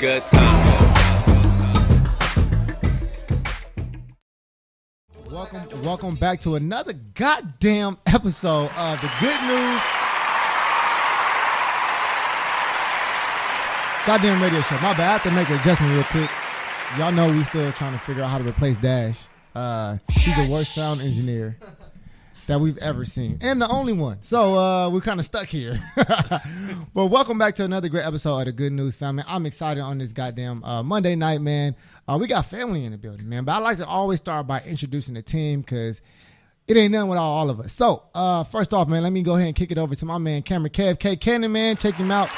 good time. Welcome back to another goddamn episode of the Good News Goddamn Radio Show. My bad, I have to make an adjustment real quick. Y'all know we still trying to figure out how to replace Dash. He's the worst sound engineer that we've ever seen, and the only one. So we're kind of stuck here. But welcome back to another great episode of the Good News family. I'm excited on this goddamn Monday night, man. We got family in the building, man. But I like to always start by introducing the team because it ain't nothing without all of us. So first off, man, let me go ahead and kick it over to my man Cameron Kev. K Cannon, man. Check him out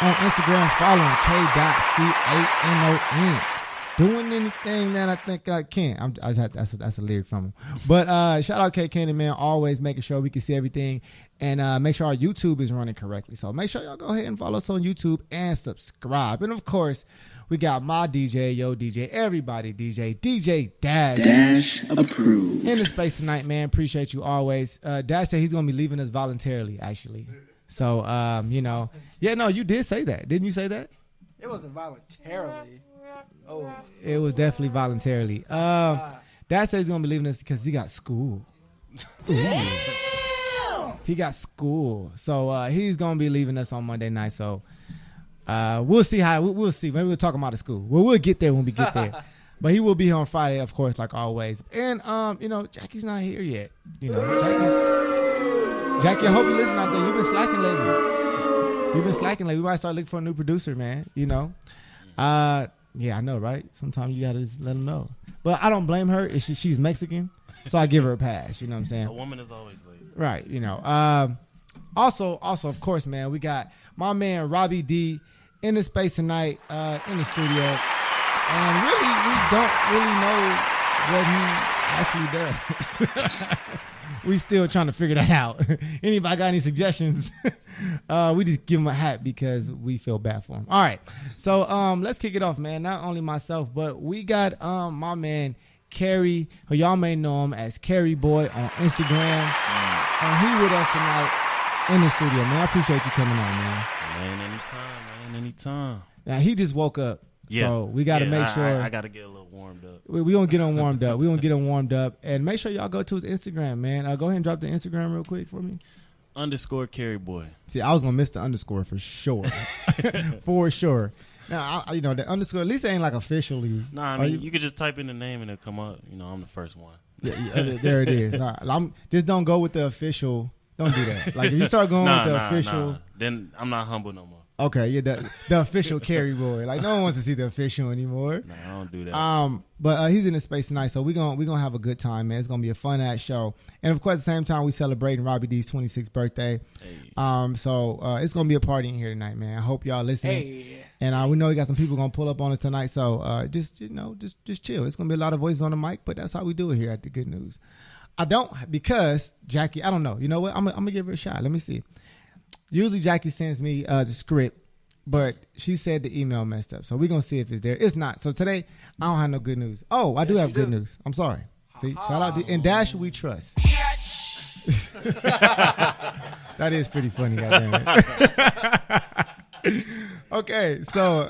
on Instagram. Follow him, K.C-A-N-O-N. Doing anything that I think I can. That's a lyric from him. But shout out K Cannon, man. Always making sure we can see everything and make sure our YouTube is running correctly. So make sure y'all go ahead and follow us on YouTube and subscribe. And of course, we got my DJ, yo DJ, everybody DJ Dash approved. In the space tonight, man. Appreciate you always. Dash said he's gonna be leaving us voluntarily, actually. So you know, yeah, no, you did say that, didn't you say that? It wasn't voluntarily. Oh, it was definitely voluntarily. Dash said he's gonna be leaving us because he got school. He got school, so he's gonna be leaving us on Monday night. So. We'll see how we'll see. Maybe we'll talk about the school. Well, we'll get there when we get there. But he will be here on Friday, of course, like always. And you know, Jackie's not here yet. You know, Jackie, I hope you listen out there. You've been slacking lately. We might start looking for a new producer, man. You know, yeah, I know, right? Sometimes you gotta just let them know. But I don't blame her. She's Mexican, so I give her a pass. You know what I'm saying? A woman is always late, right? You know. Also, of course, man, we got my man Robbie D in the space tonight, in the studio, and really we don't really know what he actually does. We still trying to figure that out. Anybody got any suggestions? We just give him a hat because we feel bad for him. All right, so let's kick it off, man. Not only myself, but we got my man Carey, who y'all may know him as Careyboy on Instagram, and he with us tonight in the studio, man. I appreciate you coming on, man. Anytime. Now, he just woke up, so we got to make sure. I got to get a little warmed up. We gonna get him warmed up. We gonna get him warmed up, and make sure y'all go to his Instagram, man. Go ahead and drop the Instagram real quick for me. _Careyboy. See, I was gonna miss the underscore for sure, for sure. Now, you know the underscore at least it ain't like officially. Nah, I mean you could just type in the name and it'll come up. You know, I'm the first one. Yeah, there it is. Just don't go with the official. Don't do that. Like if you start going with the official, then I'm not humble no more. Okay, yeah, the official Careyboy. Like no one wants to see the official anymore. No, I don't do that. But he's in the space tonight, so we're gonna have a good time, man. It's gonna be a fun ass show, and of course at the same time we celebrating Robbie D's 26th birthday. Hey. So it's gonna be a party in here tonight, man. I hope y'all listening. Hey. And we know we got some people gonna pull up on us tonight, so just chill. It's gonna be a lot of voices on the mic, but that's how we do it here at the Good News. Because Jackie, I don't know. You know what? I'm gonna give her a shot. Let me see. Usually Jackie sends me the script, but she said the email messed up. So we're going to see if it's there. It's not. So today, I don't have no good news. Oh, I do have good news. I'm sorry. See, shout out. And Dash we trust. That is pretty funny, goddamn it. Okay, so.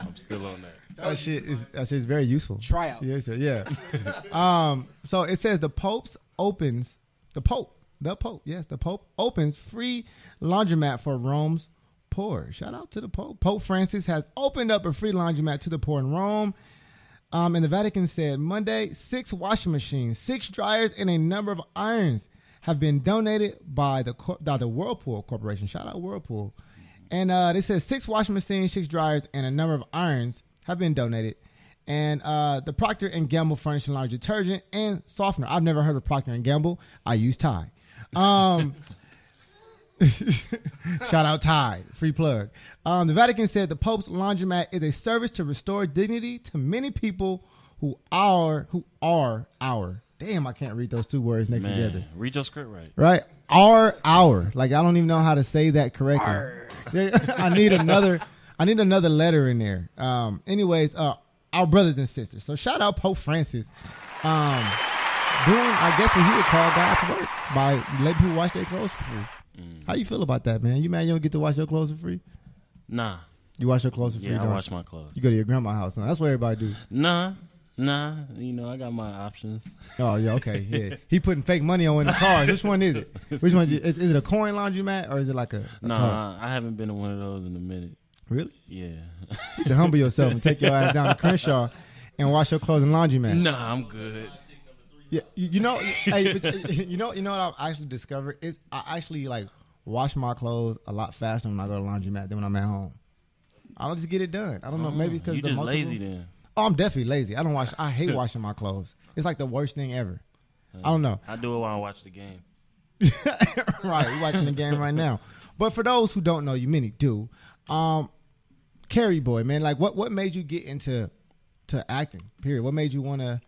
I'm still on that. That shit is very useful. Tryouts. Yeah. So it says the Pope opens free laundromat for Rome's poor. Shout out to the Pope. Pope Francis has opened up a free laundromat to the poor in Rome. And the Vatican said Monday 6 washing machines, 6 dryers, and a number of irons have been donated by the Whirlpool Corporation. Shout out Whirlpool. And they said 6 washing machines, 6 dryers, and a number of irons have been donated. And the Procter & Gamble furniture line detergent and softener. I've never heard of Procter & Gamble. I use Tide. Shout out Tide. Free plug. The Vatican said the Pope's laundromat is a service to restore dignity to many people who are our. Damn, I can't read those 2 words next together. Read your script right. Right. Our. Like, I don't even know how to say that correctly. I need another letter in there. Anyways, our brothers and sisters. So shout out Pope Francis. Doing, I guess, what he would call God's work by letting people wash their clothes for free. How you feel about that, man? You mad you don't get to wash your clothes for free? Nah. You wash your clothes for free? Yeah, I don't wash you? my clothes. You go to your grandma's house. Huh? That's what everybody do. Nah. You know, I got my options. Oh yeah, okay, yeah. He putting fake money on one of the cars. Which one is it? Which one? Is it a coin laundromat or is it like a car? I haven't been in one of those in a minute. Really? Yeah. You can humble yourself and take your ass down to Crenshaw and wash your clothes in laundromat. Nah, I'm good. Yeah, you know, hey, but you know what I've actually discovered is I actually like wash my clothes a lot faster when I go to laundromat than when I'm at home. I don't just get it done. I don't know. Maybe it's because you just lazy then. Oh, I'm definitely lazy. I don't wash. I hate washing my clothes. It's like the worst thing ever. I don't know. I do it while I watch the game. Right, we're watching the game right now. But for those who don't know, you many do. Careyboy, man, like what made you get into acting? Period. What made you want to,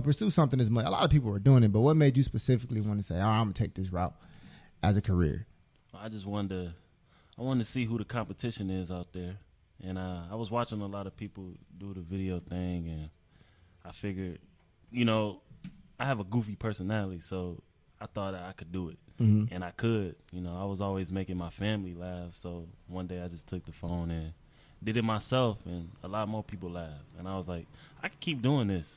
pursue something as much? A lot of people were doing it, but what made you specifically want to say, "Oh, I'm gonna take this route as a career"? I just wanted to see who the competition is out there. And I was watching a lot of people do the video thing, and I figured, I have a goofy personality, so I thought I could do it. Mm-hmm. And I could. I was always making my family laugh, so one day I just took the phone and did it myself, and a lot more people laughed. And I was like, I could keep doing this.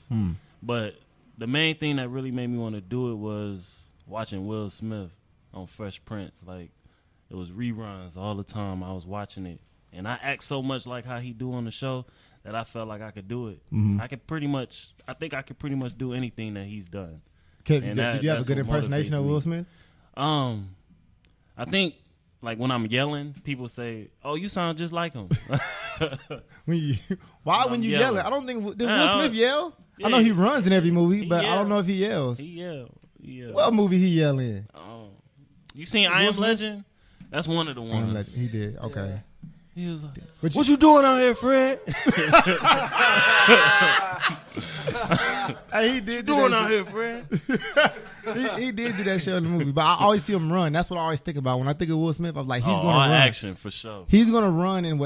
But the main thing that really made me want to do it was watching Will Smith on Fresh Prince. Like, it was reruns all the time. I was watching it. And I act so much like how he do on the show that I felt like I could do it. Mm-hmm. I think I could pretty much do anything that he's done. Did you have a good impersonation of Will Smith? I think, like, when I'm yelling, people say, "Oh, you sound just like him." when you yelling? I don't think, did Will Smith yell? Yeah, I know he runs in every movie, but I don't know if he yells. He yell. What movie he yell in? You seen I Am Legend? That's one of the ones. He did, okay. Yeah. He was like, "What you doing out here, Fred?" Hey, he did doing out here, Fred. he did do that shit in the movie, but I always see him run. That's what I always think about when I think of Will Smith. I'm like, he's going to run. Action for sure. He's going to run, and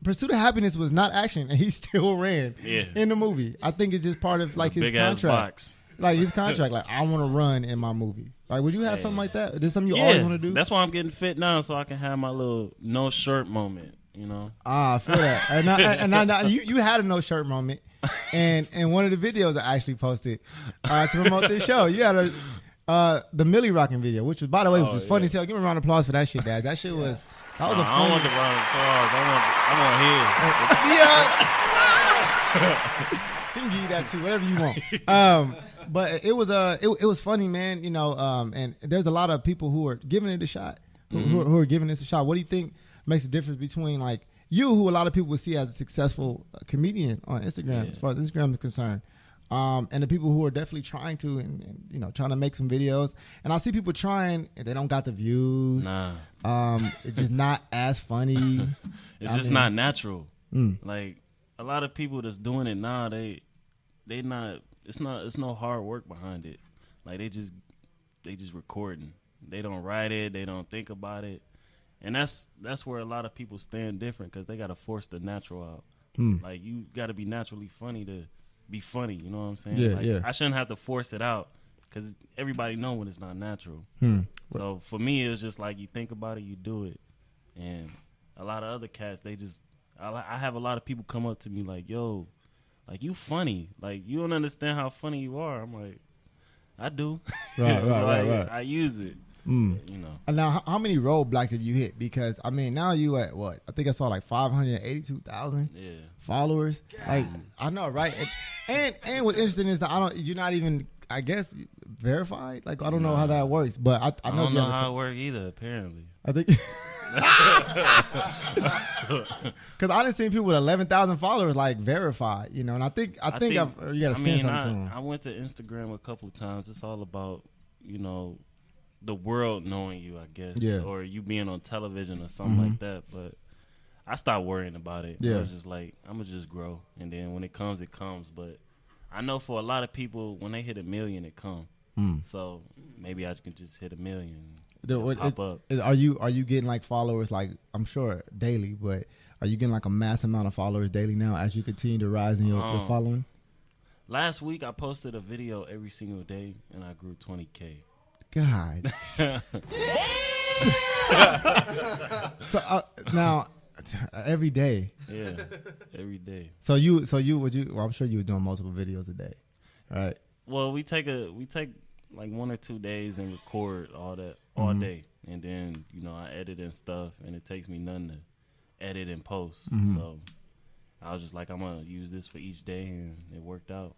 Pursuit of Happiness was not action, and he still ran in the movie. I think it's just part of like his contract. Box. Like his contract, like I want to run in my movie. Like, would you have something like that? Is this something you always want to do? That's why I'm getting fit now, so I can have my little no shirt moment. I feel that. And you had a no shirt moment, and one of the videos I actually posted to promote this show. You had the Millie rocking video, which was, by the way, which was funny as hell. Give me a round of applause for that shit, Dad. That shit was. That was a funny. I don't want the round of applause. I want here. He can give you that too, whatever you want. But it was funny, man. And there's a lot of people who are giving it a shot, who are giving this a shot. What do you think makes a difference between like you, who a lot of people would see as a successful comedian on Instagram, as far as Instagram is concerned, and the people who are definitely trying to and trying to make some videos? And I see people trying, and they don't got the views. Nah. It's just not as funny. It's just not natural. Like a lot of people that's doing it now, they not. It's no hard work behind it. Like they just recording. They don't write it. They don't think about it. And that's where a lot of people stand different, because they got to force the natural out. Like, you got to be naturally funny to be funny. You know what I'm saying? Yeah. I shouldn't have to force it out, because everybody know when it's not natural. So for me, it was just like, you think about it, you do it. And a lot of other cats, I have a lot of people come up to me like, "Yo, like, you funny. Like, you don't understand how funny you are." I'm like, I do. Right. I use it. And now, how many roadblocks have you hit? Because now you at what? I think I saw like 582,000 followers. Like, I know, right? And what's interesting is that you're not even, I guess, verified. Like, I don't know how that works, but I know I don't know how it works either. Apparently, I think. Because I didn't see people with 11,000 followers like verified, and I think you got to send something to them. I went to Instagram a couple times. It's all about the world knowing you, I guess, or you being on television or something like that. But I stopped worrying about it. I was just like, I'm gonna just grow, and then when it comes, it comes. But I know for a lot of people, when they hit 1 million, it comes. So maybe I can just hit 1 million. Pop up. Are you getting like followers, like, I'm sure daily, but are you getting like a mass amount of followers daily now as you continue to rise in your following? Last week I posted a video every single day and I grew 20K. God. So now every day. Yeah, every day. So would you? Well, I'm sure you were doing multiple videos a day, right? Well, we take like 1 or 2 days and record all that all day, and then I edit and stuff, and it takes me nothing to edit and post. So I was just like, I'm gonna use this for each day, and it worked out.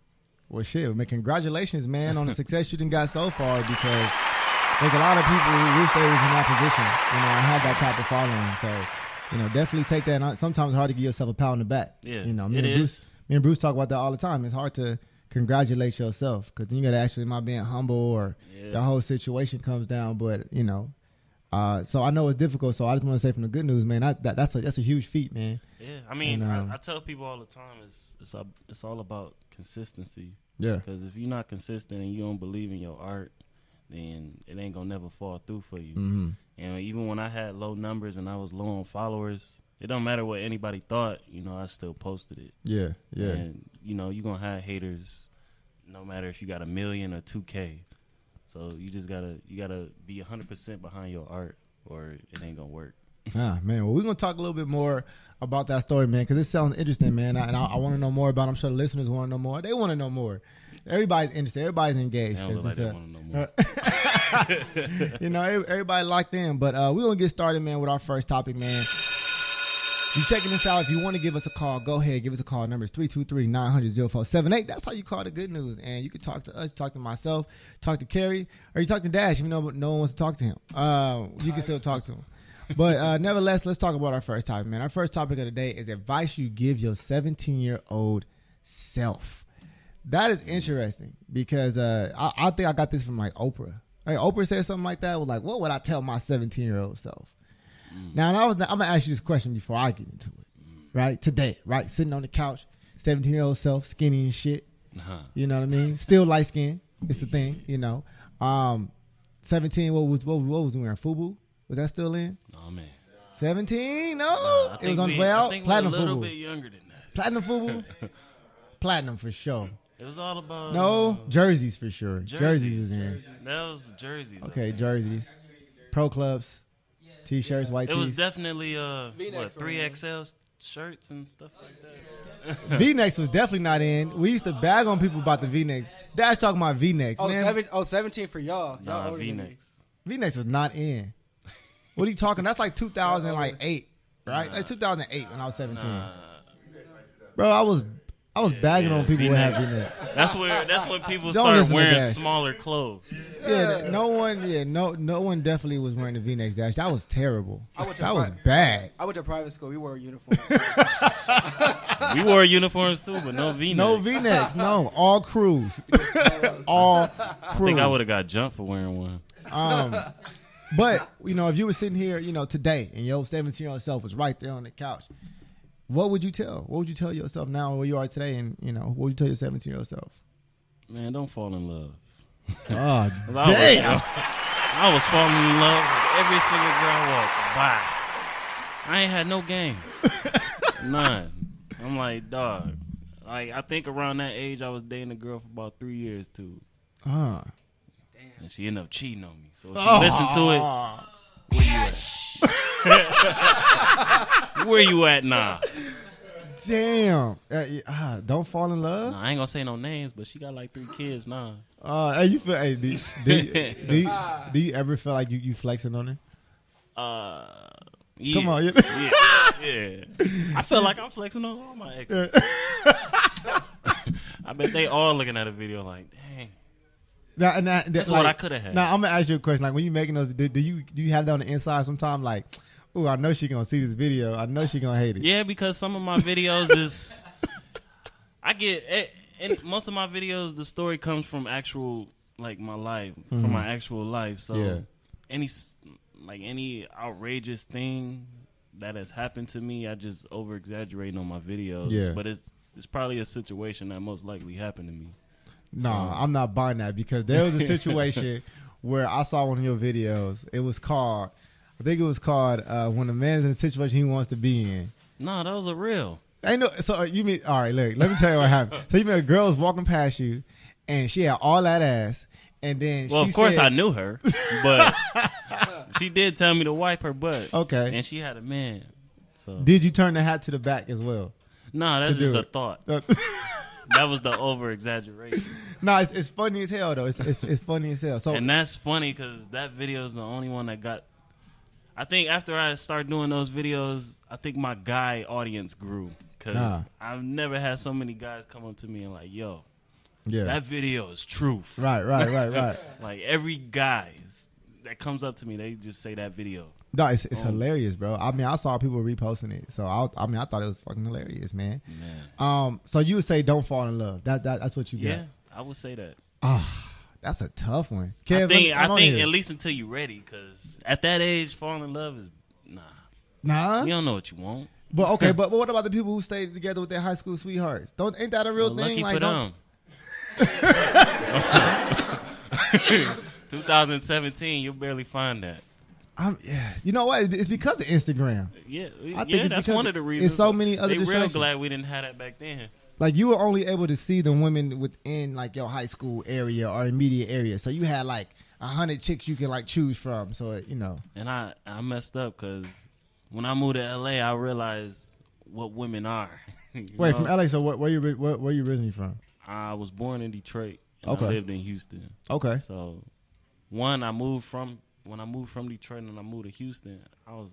Well, shit, man, congratulations, man, on the success you done got so far, because there's a lot of people who wish they was in that position, and had that type of following. So, definitely take that. And sometimes it's hard to give yourself a pat on the back. Yeah, me and Bruce talk about that all the time. It's hard to congratulate yourself, because then you got to actually not being humble, or the whole situation comes down. But, so I know it's difficult. So I just want to say from the good news, man, that's a huge feat, man. Yeah, I mean, I tell people all the time, it's all about consistency. Yeah. Because if you're not consistent and you don't believe in your art, then it ain't gonna never fall through for you. And even when I had low numbers and I was low on followers, it don't matter what anybody thought. I still posted it. Yeah. And you're gonna have haters, no matter if you got 1 million or 2K. So you just gotta be 100% behind your art, or it ain't gonna work. Man. Well, we're gonna talk a little bit more about that story, man, because it sounds interesting, man. I want to know more about it. I'm sure the listeners want to know more. They want to know more. Everybody's interested. Everybody's engaged. They don't look like they want to know more. Everybody locked in. But we're gonna get started, man, with our first topic, man. You checking this out? If you want to give us a call, go ahead. Give us a call. Number is 323-900-0478. That's how you call the good news. And you can talk to us, talk to myself, talk to Carey, or you talk to Dash, even though no one wants to talk to him. You can still talk to him. But nevertheless, let's talk about our first topic, man. Our first topic of the day is advice you give your 17-year-old self. That is interesting, because I think I got this from like Oprah. Like Oprah said something like that. Was like, what would I tell my 17-year-old self? Now, I'm gonna ask you this question before I get into it. Right today, right, sitting on the couch, 17-year-old self, skinny and shit. You know what I mean? Still light skin. It's the thing. 17. What was we wearing? FUBU? Was that still in? Oh man. 17? No, it was on its way out. Platinum FUBU. A little bit younger than that. Platinum FUBU. Platinum for sure. It was all about jerseys for sure. Jerseys was in. That was jerseys. Okay, jerseys. Pro clubs, t-shirts, white tees. It was definitely 3XL shirts and stuff like that. V-necks was definitely not in. We used to bag on people about the V-necks. Dash talking about V-necks. Man. 17 for y'all. Nah, V-necks. V-necks was not in. What are you talking? That's like 2008, right? Like 2008 when I was 17. Bro, I was bagging on people who had V-necks. That's when people start wearing smaller clothes. Yeah, no one definitely was wearing the V-necks, Dash. That was terrible. That was bad. I went to private school. We wore uniforms. We wore uniforms too, but no V-necks. No V-necks, no. All crews. All crews. I think I would have got jumped for wearing one. But, if you were sitting here, today, and your 17-year-old self was right there on the couch, what would you tell? What would you tell yourself now where you are today, and, what would you tell your 17-year-old self? Man, don't fall in love. Oh, damn. I was falling in love with every single girl I walked by. I ain't had no game. None. I'm like, dog. Like, I think around that age, I was dating a girl for about 3 years, too. Damn. And she ended up cheating on me. So if you listen to it, where you at? Where you at now? Damn. Don't fall in love? Nah, I ain't gonna say no names, but she got like 3 kids now. Hey, you feel? Hey, do you ever feel like you flexing on her? Yeah. Come on. Yeah. I feel like I'm flexing on all my exes. I bet they all looking at a video like, dang. That's what I could have had. Now I'm gonna ask you a question. Like when you making those, do you have that on the inside sometime? Like, oh, I know she gonna see this video. I know she gonna hate it. Yeah, because some of my videos is, I get, in most of my videos, the story comes from actual, like my life, from my actual life. So any outrageous thing that has happened to me, I just over exaggerating on my videos. Yeah. But it's probably a situation that most likely happened to me. No, I'm not buying that, because there was a situation where I saw one of your videos. It was called, when a man's in a situation he wants to be in. No, that was a real. So you mean, all right, look, let me tell you what happened. So you mean a girl was walking past you, and she had all that ass, and then of course I knew her, but she did tell me to wipe her butt. Okay. And she had a man. So Did you turn the hat to the back as well? no, that's to just do a it? thought. That was the over exaggeration. No, it's funny as hell though. It's funny as hell. So And that's funny because that video is the only one that got. I think after I started doing those videos, I think my guy audience grew because I've never had so many guys come up to me and like, "Yo, yeah, that video is truth." right. Like every guy that comes up to me, they just say that video. No, it's hilarious, bro. I mean, I saw people reposting it, so I thought it was fucking hilarious, man. So you would say don't fall in love. That's what you got. Yeah, I would say that. That's a tough one. I Kev, think I'm on here. at least until you're ready, because at that age, falling in love is Nah. You don't know what you want. But okay, but what about the people who stayed together with their high school sweethearts? Ain't that a real thing? Lucky for them. 2017, you'll barely find that. You know what? It's because of Instagram. Yeah, I think that's one of the reasons. It's so many other They real distractions. glad we didn't have that back then. Like you were only able to see the women within like your high school area or immediate area. So you had like 100 chicks you can like choose from. So And I messed up because when I moved to LA, I realized what women are. Wait, from LA. So where you originally from? I was born in Detroit. And Okay. I lived in Houston. Okay. So when I moved from Detroit and I moved to Houston, I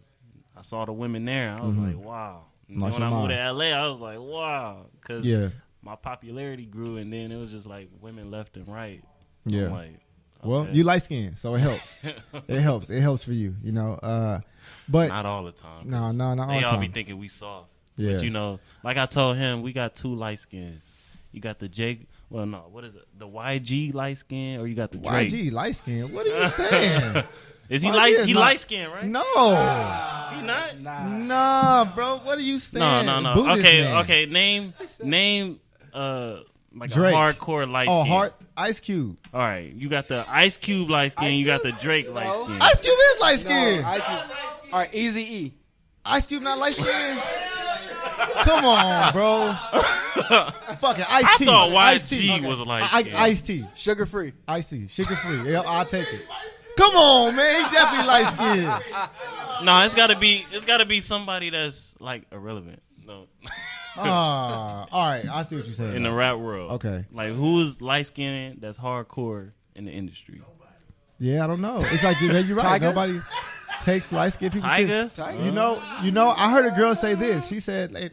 saw the women there. I was like, wow. And then when I moved to LA, I was like, wow, because my popularity grew, and then it was just like women left and right. Yeah. I'm like, okay. Well, you light skinned, so it helps. It helps for you, But not all the time. No, not all the They all time. be thinking we soft. Yeah. But like I told him, we got two light skins. You got the Jake. Well, no, what is it? The YG light skin, or you got the Drake? YG light skin. What are you saying? Is he light? He light skin, right? No. He not. Nah, bro. What are you saying? No. Buddhist man. Okay. Name like Drake. a hardcore light skin. Ice Cube. All right, you got the Ice Cube light skin. You got the Drake light skin. Ice Cube is light skin. All right, Easy E. Ice Cube not light skin. Come on, bro. Fucking Ice T. I thought Ice YG T. was light skin. Ice T. Sugar free. Ice T. Sugar free. Yeah, I'll take it. Come on, man. He definitely light skinned. No, it's gotta be somebody that's like irrelevant. No. All right. I see what you're saying. In the rap world. Okay. Like who's light skinned that's hardcore in the industry? Yeah, I don't know. It's like you're right. Tiger? Nobody takes light skinned people. Tiger? You know. I heard a girl say this. She said,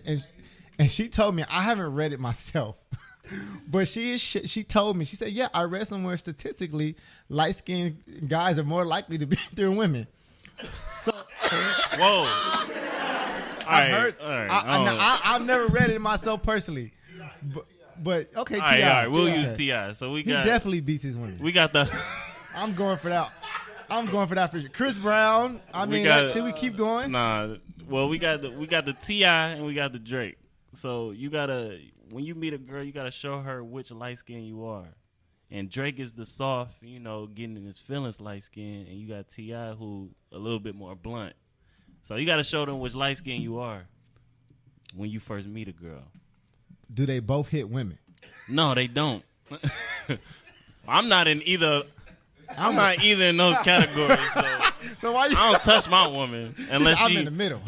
and she told me, I haven't read it myself, but she told me. She said, yeah, I read somewhere statistically, light skinned guys are more likely to be than women. So, Whoa. I've I've never read it myself personally, but okay. All right. We'll T.I. use T.I. So we He got definitely beats his women. we got the. I'm going for that. For sure. Chris Brown. Should we keep going? Nah. Well, we got the T.I. and we got the Drake. So you gotta, when you meet a girl, you gotta show her which light skin you are. And Drake is the soft, getting in his feelings light skin, and you got T.I. who a little bit more blunt. So you gotta show them which light skin you are when you first meet a girl. Do they both hit women? No, they don't. I'm not in either. I'm not either in those categories. So why you? I don't touch my woman unless I'm in the middle.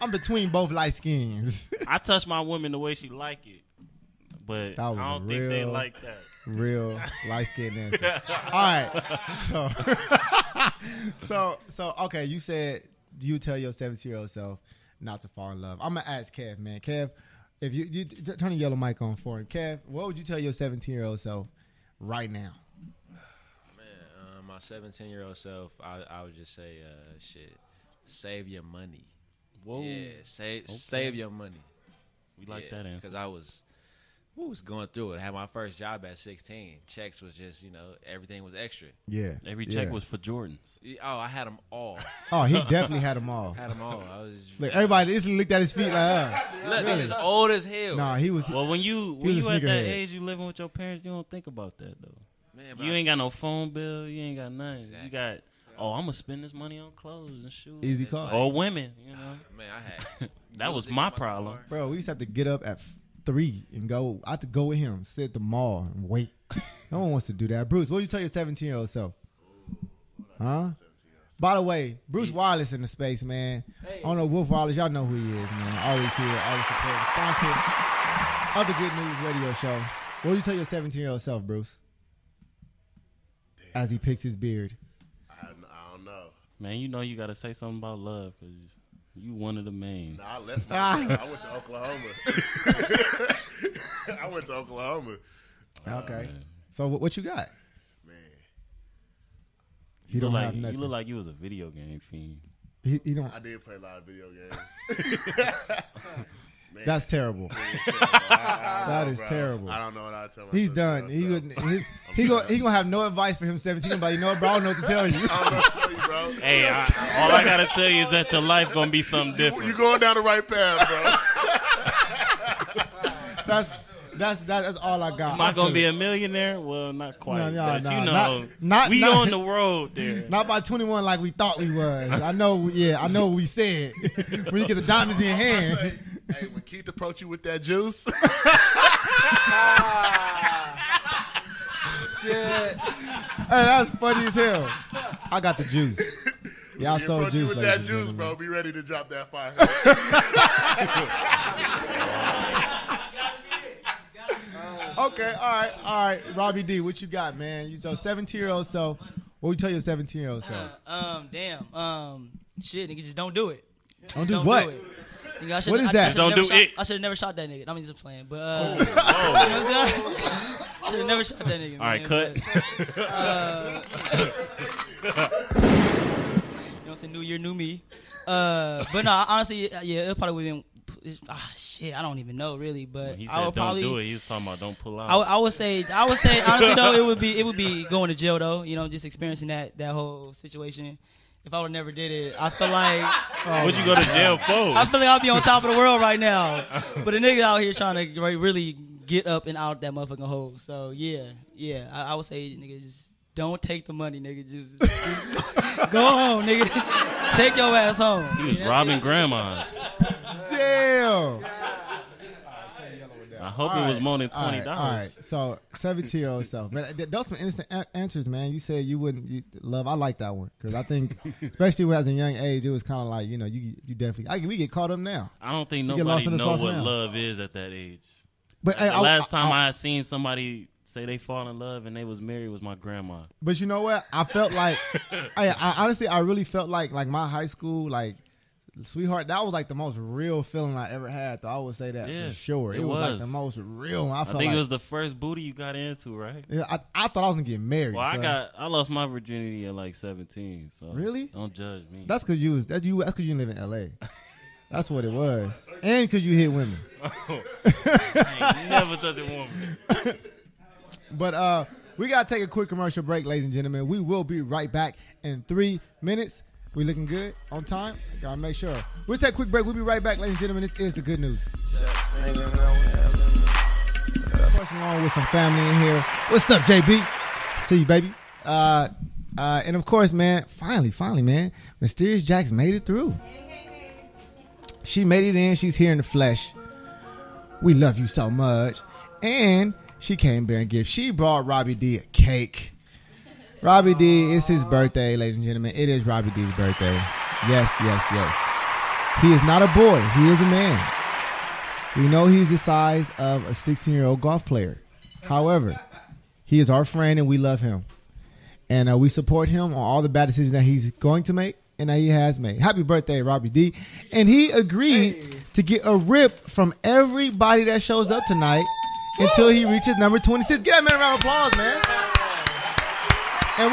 I'm between both light skins. I touch my woman the way she like it, but I don't think they like that. Real light skinned answer. All right. So okay. You said you tell your 17-year-old self not to fall in love. I'm gonna ask Kev, man. Kev, if you turn the yellow mic on for him, Kev, what would you tell your 17-year-old self right now? Man, my 17-year-old self, I would just say, save your money. Whoa. Yeah, save your money. We like that answer. Because I was going through it. I had my first job at 16. Checks was just, everything was extra. Yeah. Every check was for Jordans. Oh, I had them all. Oh, he definitely had them all. I was Look, everybody instantly looked at his feet like, Look, he's old as hell. Nah, he was. Well, when you was a at that sneakerhead. age, you living with your parents, you don't think about that though. Man, You ain't got no phone bill. You ain't got nothing. Exactly. You got. Oh, I'm gonna spend this money on clothes and shoes. Easy call. Or women, Man, I had. That was my problem. Bro, we used to have to get up at 3 and go. I had to go with him, sit at the mall and wait. No one wants to do that. Bruce, what would you tell your 17-year-old self? Huh? By the way, Bruce Wallace in the space, man. I don't know Wolf Wallace. Y'all know who he is, man. Always here, always support. Sponsor of the Good News Radio Show. What would you tell your 17-year-old self, Bruce? As he picks his beard. I don't know. Man, you know you got to say something about love because you one of the main. Nah, I left. I went to Oklahoma. Okay. So what you got? Man. He don't have You nothing. look like you was a video game fiend. He don't. I did play a lot of video games. Man, That's terrible. That is terrible. I don't know what I tell myself. He's done. He gonna have no advice for him 17. But you know what, bro? I don't know what to tell you. I don't know what to tell you, bro. Hey, all I gotta tell you is that your life gonna be something different. You're going down the right path, bro. That's all I got. Am I gonna be a millionaire? Well, not quite. No, but no, you know, not we on the road there. Not by 21 like we thought we was. I know. Yeah, I know what we said. When you get the diamonds in your hand. Hey, when Keith approached you with that juice. Shit. Hey, that's funny as hell. I got the juice. Y'all He sold approached you juice. with ladies that and juice, gentlemen. bro. Be ready to drop that fire. Okay, all right. Robbie D, what you got, man? You so 17-year-old self. What would you tell your 17-year-old self? Shit, nigga, just don't do it. Don't do what? Do it. Nigga, What is that? Don't do it. I should have never shot that nigga. I'm just playing, but you know what I'm saying? I should have never shot that nigga. All right, cut. You know what I'm saying? New year, new me. But no, honestly, yeah, it probably would have been. Shit, I don't even know really, but When he I would said don't probably do it. He was talking about don't pull out. I would say honestly though it would be going to jail though, you know, just experiencing that whole situation. If I would have never did it, I feel like What'd you go to jail for? I feel like I'll be on top of the world right now. But the nigga out here trying to really get up and out that motherfucking hole. So yeah, I would say nigga just don't take the money, nigga. Just go home, nigga. Take your ass home. He was robbing grandmas. Damn. I hope it was more than $20. All right. So 17-year-old self, man. Those some innocent answers, man. You said you wouldn't love. I like that one because I think, especially when I was a young age, it was kind of like you definitely. We get caught up now. I don't think You get lost nobody in the know sauce what now. love is at that age. But The last time I had seen somebody say they fall in love and they was married was my grandma. But you know what? I felt like, I honestly, I really felt like my high school, like, sweetheart, that was like the most real feeling I ever had. Though I would say that Yeah, for sure. It was like the most real one. I felt think like, it was the first booty you got into, right? Yeah, I thought I was gonna get married. Well, so. I lost my virginity at like 17. So Really? Don't judge me. That's because you live in LA. That's what it was, and because you hit women. I ain't never touch a woman. But we gotta take a quick commercial break, ladies and gentlemen. We will be right back in 3 minutes. We looking good on time? Gotta make sure. We'll take a quick break. We'll be right back, ladies and gentlemen. This is the good news. Person along with some family in here. What's up, JB? See you, baby. And of course, man, finally, man, Mysterious Jax made it through. She made it in. She's here in the flesh. We love you so much. And she came bearing gifts. She brought Robbie D a cake. Robbie D, it's his birthday, ladies and gentlemen. It is Robbie D's birthday. Yes. He is not a boy. He is a man. We know he's the size of a 16-year-old golf player. However, he is our friend and we love him. And we support him on all the bad decisions that he's going to make and that he has made. Happy birthday, Robbie D. And he agreed to get a rip from everybody that shows up tonight until he reaches number 26. Get that man a round of applause, man. And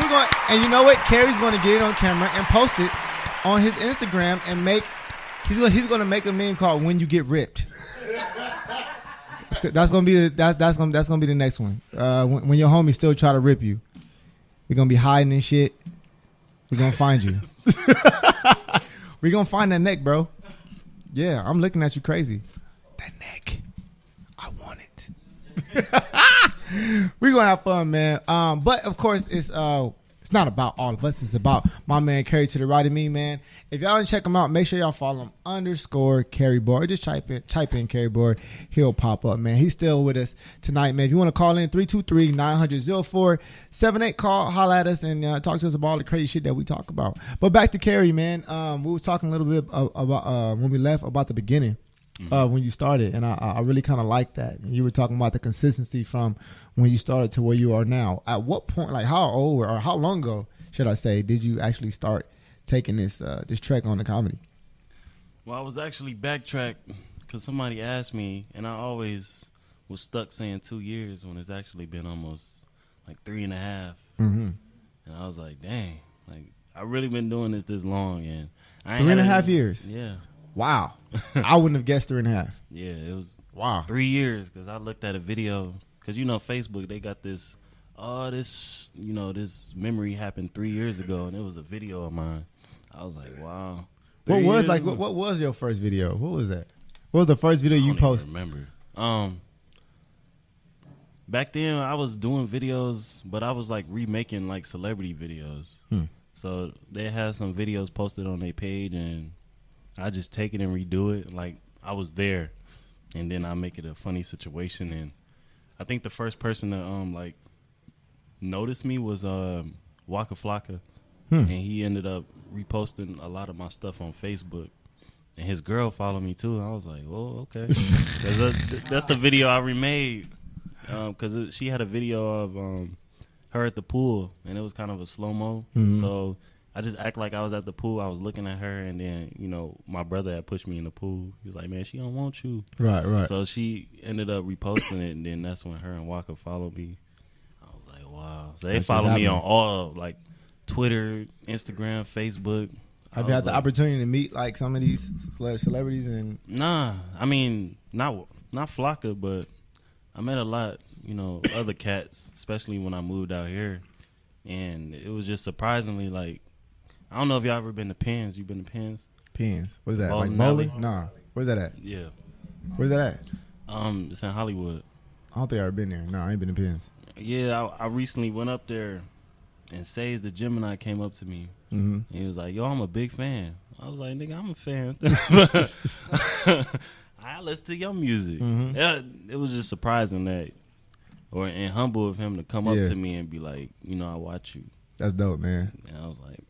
you know what? Carey's going to get it on camera and post it on his Instagram and he's going to make a meme called "When You Get Ripped." That's going to be the next one. When your homies still try to rip you, we're going to be hiding and shit. We're going to find you. We're going to find that neck, bro. Yeah, I'm looking at you crazy. That neck. I want it. We're going to have fun, man. But, of course, it's It's not about all of us. It's about my man Carey to the right of me, man. If y'all didn't check him out, make sure y'all follow him _Careyboy. Or just type in Careyboy. He'll pop up, man. He's still with us tonight, man. If you want to call in, 323-900-0478. Call, holla at us, and talk to us about all the crazy shit that we talk about. But back to Carey, man. We were talking a little bit about when we left about the beginning. When you started, and I really kind of like that. And you were talking about the consistency from when you started to where you are now. At what point, like how old or how long ago, should I say, did you actually start taking this trek on the comedy? Well, I was actually backtracked because somebody asked me, and I always was stuck saying 2 years when it's actually been almost like 3.5. Mm-hmm. And I was like, dang, like I really been doing this long, and I ain't 3.5 years. Yeah. Wow. I wouldn't have guessed 3.5. Yeah, it was Wow. 3 years because I looked at a video because Facebook they got this this memory happened 3 years ago, and it was a video of mine. I was like, wow. What was your first video? What was that? What was the first video you posted? I don't even remember. Back then I was doing videos, but I was like remaking like celebrity videos. So they had some videos posted on their page, and I just take it and redo it like I was there, and then I make it a funny situation. And I think the first person to like notice me was Waka Flocka, and he ended up reposting a lot of my stuff on Facebook, and his girl followed me too. And I was like, "Oh, okay." 'Cause that's the video I remade, because she had a video of her at the pool, and it was kind of a slow-mo. So I just act like I was at the pool. I was looking at her, and then, my brother had pushed me in the pool. He was like, man, she don't want you. Right. So she ended up reposting it, and then that's when her and Walker followed me. I was like, wow. So they follow me on all, like, Twitter, Instagram, Facebook. Have you had the opportunity to meet, like, some of these celebrities? And Nah. I mean, not Flocka, but I met a lot, other cats, especially when I moved out here. And it was just surprisingly, like, I don't know if y'all ever been to Penn's. You been to Penn's? Penn's. What is that? Bowling Like bowling? alley? Nah. Where's that at? Yeah. Where's that at? It's in Hollywood. I don't think I've ever been there. No, I ain't been to Penn's. Yeah, I recently went up there, and Sage the Gemini came up to me. And he was like, yo, I'm a big fan. I was like, nigga, I'm a fan. I listen to your music. Yeah, it was just surprising and humble of him to come up to me and be like, I watch you. That's dope, man. And I was like,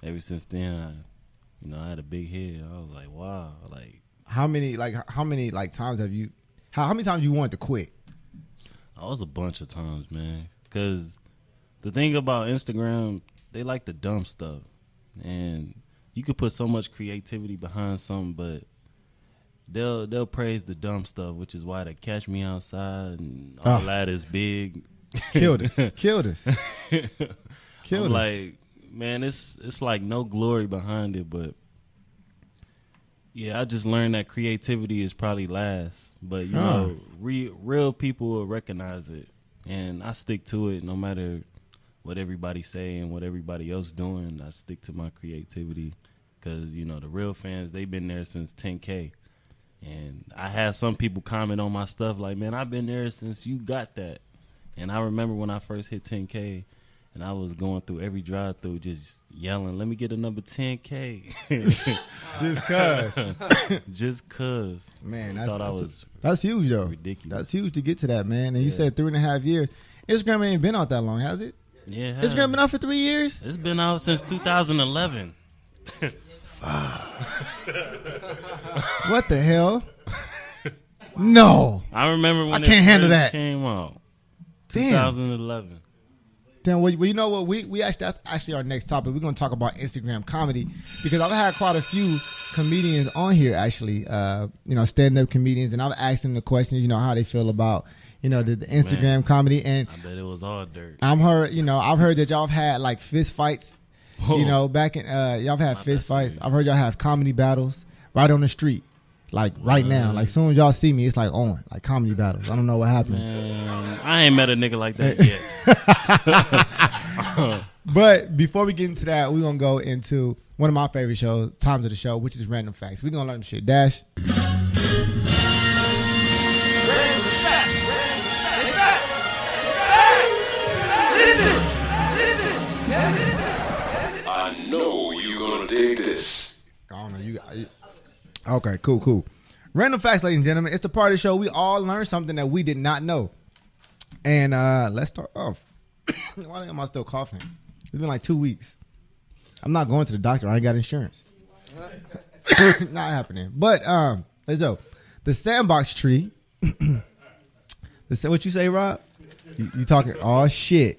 ever since then, I had a big head. I was like, wow. Like, how many times have you? How many times you wanted to quit? I was a bunch of times, man. Because the thing about Instagram, they like the dumb stuff, and you could put so much creativity behind something, but they'll praise the dumb stuff, which is why the Catch Me Outside and all that is big. Killed us. I'm like, man, it's like no glory behind it, but yeah, I just learned that creativity is probably last, but real people will recognize it, and I stick to it no matter what everybody say and what everybody else doing. I stick to my creativity because the real fans, they've been there since 10K. And I have some people comment on my stuff like, man, I've been there since you got that. And I remember when I first hit 10K, and I was going through every drive-through just yelling, let me get a number 10K. Just cuz. Just cuz. Man, that's huge, though. Ridiculous. That's huge to get to that, man. And you said 3.5 years. Instagram ain't been out that long, has it? Yeah. Instagram been out for 3 years? It's been out since 2011. What the hell? No. I remember when I can't handle first that. Came out. Damn. 2011. Then well, you know what? We actually, that's actually our next topic. We're gonna talk about Instagram comedy because I've had quite a few comedians on here actually. Stand-up comedians, and I've asked them the questions. How they feel about the Instagram comedy, and I bet it was all dirt. I've heard that y'all have had like fist fights. Back in y'all have had fist fights. serious. I've heard y'all have comedy battles right on the street, like right now. Like soon as y'all see me, it's like on like comedy battles. I don't know what happens. Man, I ain't met a nigga like that yet. But before we get into that, we're gonna go into one of my favorite shows, times of the show, which is Random Facts. We're gonna learn shit. Dash. Listen. I know you're gonna dig this. I don't know. Okay, cool. Random facts, ladies and gentlemen. It's the part of the show we all learn something that we did not know. And let's start off. Why am I still coughing? It's been like 2 weeks. I'm not going to the doctor. I ain't got insurance. Not happening. But let's go. The sandbox tree. What you say, Rob? You talking? Oh shit!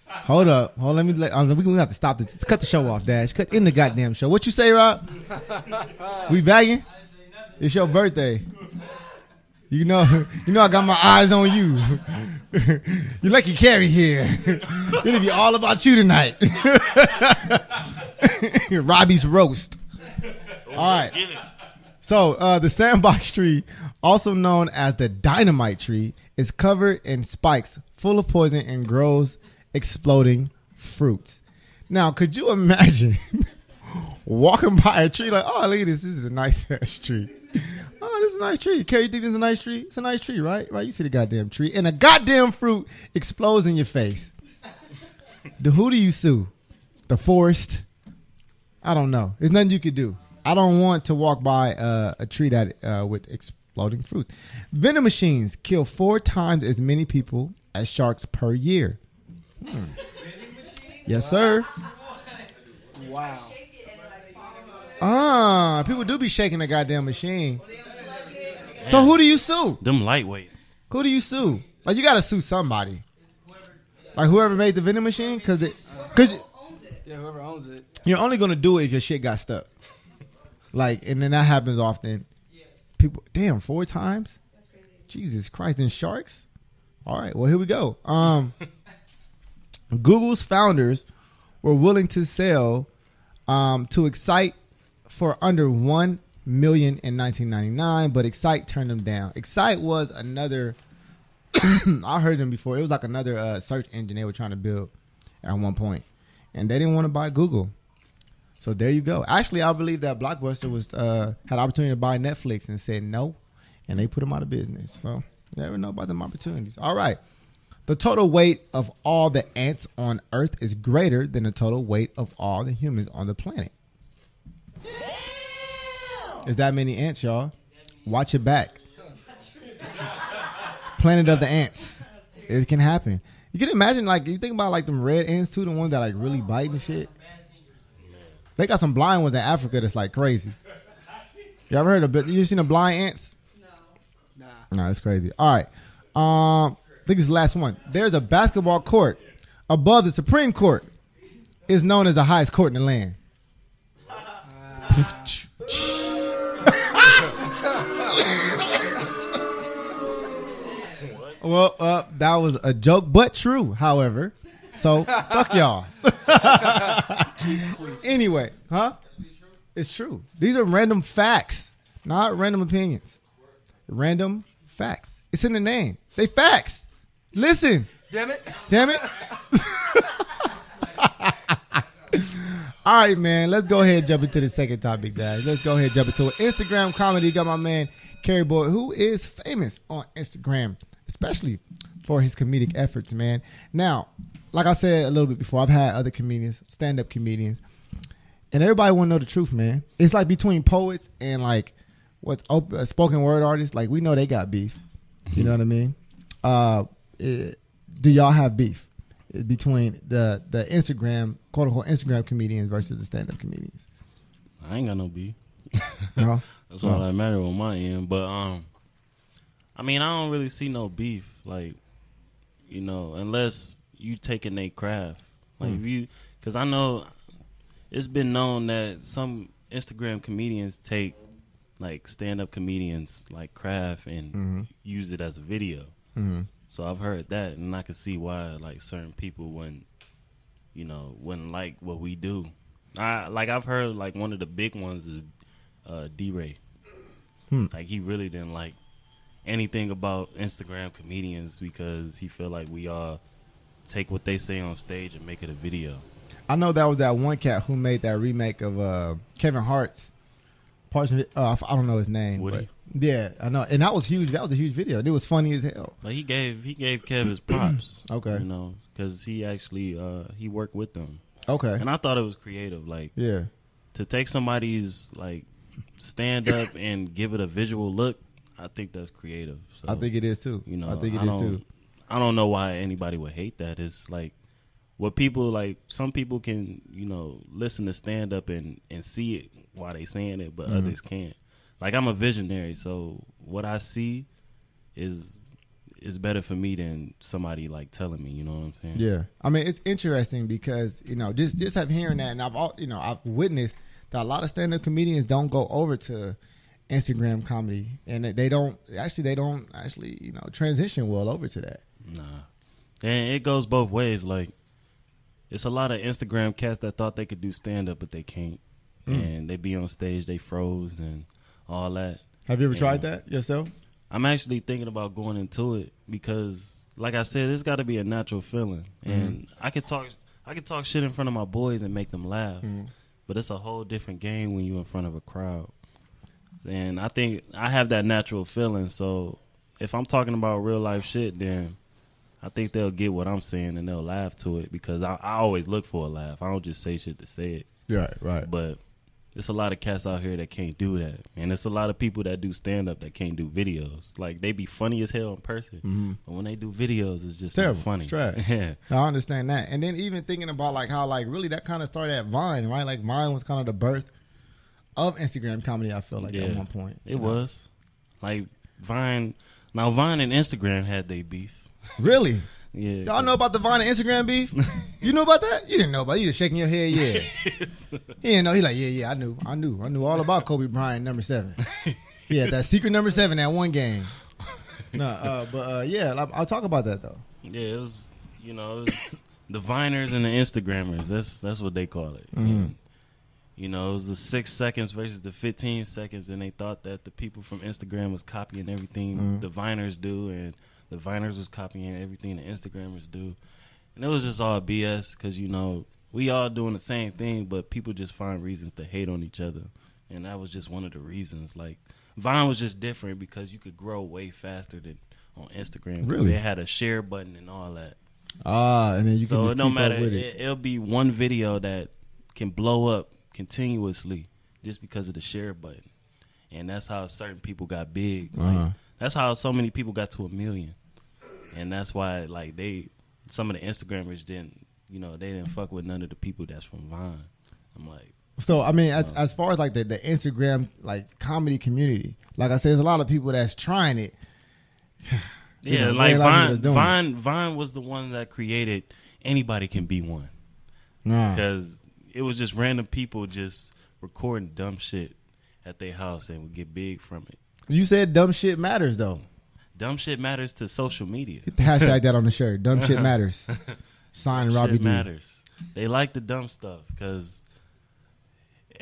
Hold up. Let me. We have to stop. Cut the show off, Dash. Cut in the goddamn show. What you say, Rob? We bagging? It's your birthday. You know. I got my eyes on you. You're lucky Carey here. It'll be all about you tonight. Robbie's roast. All right. So the sandbox tree, also known as the dynamite tree, is covered in spikes full of poison and grows exploding fruits. Now, could you imagine walking by a tree like, oh, look at this. This is a nice ass tree. Oh, this is a nice tree. Carey, you think this is a nice tree? It's a nice tree, right? Right? You see the goddamn tree. And a goddamn fruit explodes in your face. Who do you sue? The forest? I don't know. There's nothing you could do. I don't want to walk by a tree that with exploding fruits. Venom machines kill 4 times as many people as sharks per year. Yes, sir. Wow. People do be shaking the goddamn machine. So who do you sue? Them lightweights. Who do you sue? Like, you got to sue somebody. Like whoever made the vending machine, because whoever owns it. You're only gonna do it if your shit got stuck. Like, and then that happens often. People, damn, 4 times. Jesus Christ, and sharks. All right, well here we go. Google's founders were willing to sell to Excite for under $1 million in 1999, but Excite turned them down. Excite was another. I heard them before. It was like another search engine they were trying to build at one point, and they didn't want to buy Google. So there you go. Actually, I believe that Blockbuster was had opportunity to buy Netflix and said no, and they put them out of business. So you never know about them opportunities. All right. The total weight of all the ants on Earth is greater than the total weight of all the humans on the planet. Is that many ants, y'all? Watch your back. Planet of the ants. It can happen. You can imagine, like, you think about like them red ants too, the ones that like really bite and shit. They got some blind ones in Africa that's like crazy. You ever heard of it? You seen the blind ants? Nah. No, that's crazy. All right. I think it's the last one. There's a basketball court above the Supreme Court. It's known as the highest court in the land. Well, that was a joke, but true, however. So, fuck y'all. Anyway, huh? It's true. These are random facts, not random opinions. Random facts. It's in the name. They facts. Listen. Damn it. All right, man. Let's go ahead and jump into the second topic, guys. Let's go ahead and jump into it. Instagram comedy. Got my man Careyboy, who is famous on Instagram, especially for his comedic efforts, man. Now, like I said a little bit before, I've had other comedians, stand-up comedians, and everybody want to know the truth, man. It's like between poets and like what's spoken word artists. Like, we know they got beef. You know what I mean? Do y'all have beef between the Instagram, quote unquote Instagram comedians versus the stand-up comedians? I ain't got no beef. No? That's all that matter on my end. But I mean, I don't really see no beef, like, you know, unless you taking their craft. Like, if you, because I know it's been known that some Instagram comedians take like stand-up comedians like craft and use it as a video. So I've heard that, and I can see why like certain people wouldn't like what we do. I've heard like one of the big ones is D-Ray. Like, he really didn't like anything about Instagram comedians because he feel like we all take what they say on stage and make it a video. I know that was that one cat who made that remake of Kevin Hart's parts of it. I don't know his name. Woody. But yeah, I know, and that was huge. That was a huge video. It was funny as hell. But he gave Kev his props. Okay. You know, because he actually he worked with them. Okay. And I thought it was creative. Like, Yeah. to take somebody's like stand up and give it a visual look, I think that's creative. So, I think it is too. you know, I think it is too. I don't know why anybody would hate that. It's like what people like. Some people can, you know, listen to stand up and see it while they saying it, but others can't. Like, I'm a visionary, so what I see is better for me than somebody like telling me. You know what I'm saying? Yeah. I mean, it's interesting because, you know, just have hearing that, and I've witnessed that a lot of stand up comedians don't go over to Instagram comedy, and they don't actually you know, transition well over to that. Nah. And it goes both ways. Like, it's a lot of Instagram cats that thought they could do stand up, but they can't. And they be on stage, they froze and all that. Have you ever And tried that yourself? I'm actually thinking about going into it because, like I said, it's got to be a natural feeling. And I could talk shit in front of my boys and make them laugh. But it's a whole different game when you're in front of a crowd. And I think I have that natural feeling. So if I'm talking about real life shit, then I think they'll get what I'm saying and they'll laugh to it because I always look for a laugh. I don't just say shit to say it. Right. But there's a lot of cats out here that can't do that. And there's a lot of people that do stand-up that can't do videos. Like, they be funny as hell in person. But when they do videos, it's just not funny. It's trash. Yeah. I understand that. And then even thinking about like how like really that kind of started at Vine, right? Like Vine was kind of the birth of Instagram comedy, I feel like, at one point. It was. Like, Vine and Instagram had their beef. Really? Yeah. Y'all know about the Vine and Instagram beef? You know about that? You didn't know about it. You just shaking your head, yeah. He didn't know. He like, yeah, I knew all about Kobe Bryant, number 7. He had that secret number 7 that one game. Yeah, I'll talk about that though. Yeah, it was, you know, it was the Viners and the Instagrammers. That's what they call it. And, you know, it was the 6 seconds versus the 15 seconds, and they thought that the people from Instagram was copying everything the Viners do, and the Viners was copying everything the Instagrammers do. And it was just all BS because, you know, we all doing the same thing, but people just find reasons to hate on each other. And that was just one of the reasons. Like, Vine was just different because you could grow way faster than on Instagram. Really? They had a share button and all that. And then you So can it just don't keep matter. up with it. It'll be one video that can blow up continuously just because of the share button. And that's how certain people got big. Like, that's how so many people got to 1 million. And that's why, like, some of the Instagrammers didn't, you know, they didn't fuck with none of the people that's from Vine. I'm like, so I mean, as far as like the Instagram like comedy community, like I said, there's a lot of people that's trying it. yeah, know, like very likely that's doing Vine was the one that created anybody can be one. Nah. Because it was just random people just recording dumb shit at their house and would get big from it. You said dumb shit matters though. Dumb shit matters to social media. Hashtag that on the shirt. Dumb shit matters. Sign Robbie Shit D. matters. They like the dumb stuff because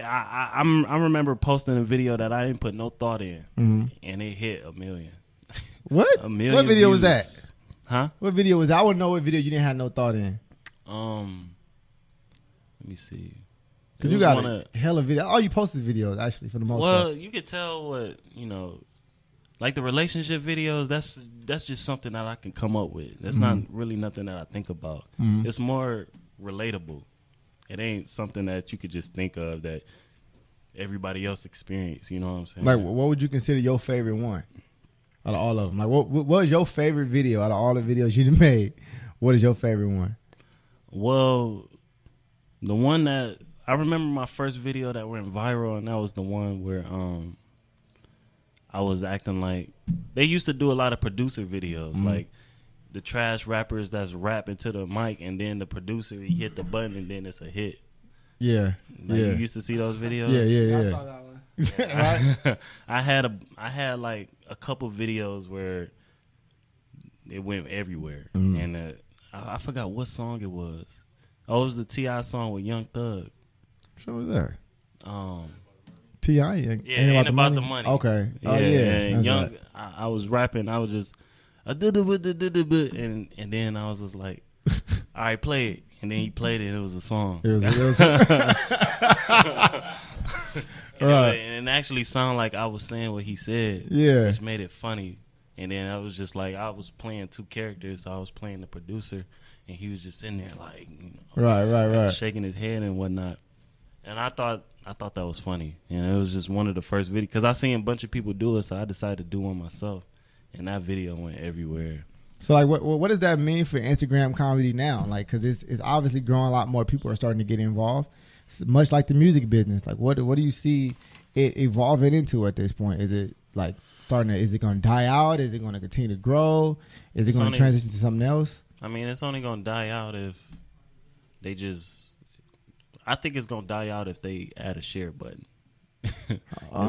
I remember posting a video that I didn't put no thought in, and it hit 1 million. What? 1 million What video was views. that? Huh? What video was that? I want to know what video you didn't have no thought in. Let me see. Cause It you was got one a of- hell of videos. Oh, you posted videos actually for the most Well, part. you could tell what, you know, like the relationship videos. That's just something that I can come up with. That's not really nothing that I think about. It's more relatable. It ain't something that you could just think of that everybody else experience. You know what I'm saying? Like, what would you consider your favorite one out of all of them? Like, what is your favorite video out of all the videos you done made? What is your favorite one? Well, the one that I remember, my first video that went viral, and that was the one where I was acting like they used to do a lot of producer videos, like the trash rappers that's rapping to the mic, and then the producer, he hit the button, and then it's a hit. Yeah, Like, yeah, you used to see those videos. yeah. I saw that one. I had like a couple videos where it went everywhere, and I forgot what song it was. Oh, it was the T.I. song with Young Thug. What was that? T.I. Ain't about the money. Okay. Yeah, Oh yeah. and That's Young, right. I was rapping. I was just, and then I was just like, all right, play it. And then he played it. And it was a song. It was And Right. it actually sounded like I was saying what he said. Yeah. Which made it funny. And then I was just like, I was playing two characters. So I was playing the producer, and he was just in there like, you know, Right. shaking his head and whatnot. And I thought that was funny, and it was just one of the first videos because I seen a bunch of people do it, so I decided to do one myself, and that video went everywhere. So like, what does that mean for Instagram comedy now? Like, because it's obviously growing. A lot more people are starting to get involved. It's much like the music business. Like, what do you see it evolving into at this point? Is it like starting to? Is it going to die out? Is it going to continue to grow? Is it going to transition to something else? I mean, it's only going to die out if they just. I think it's going to die out if they add a share button. I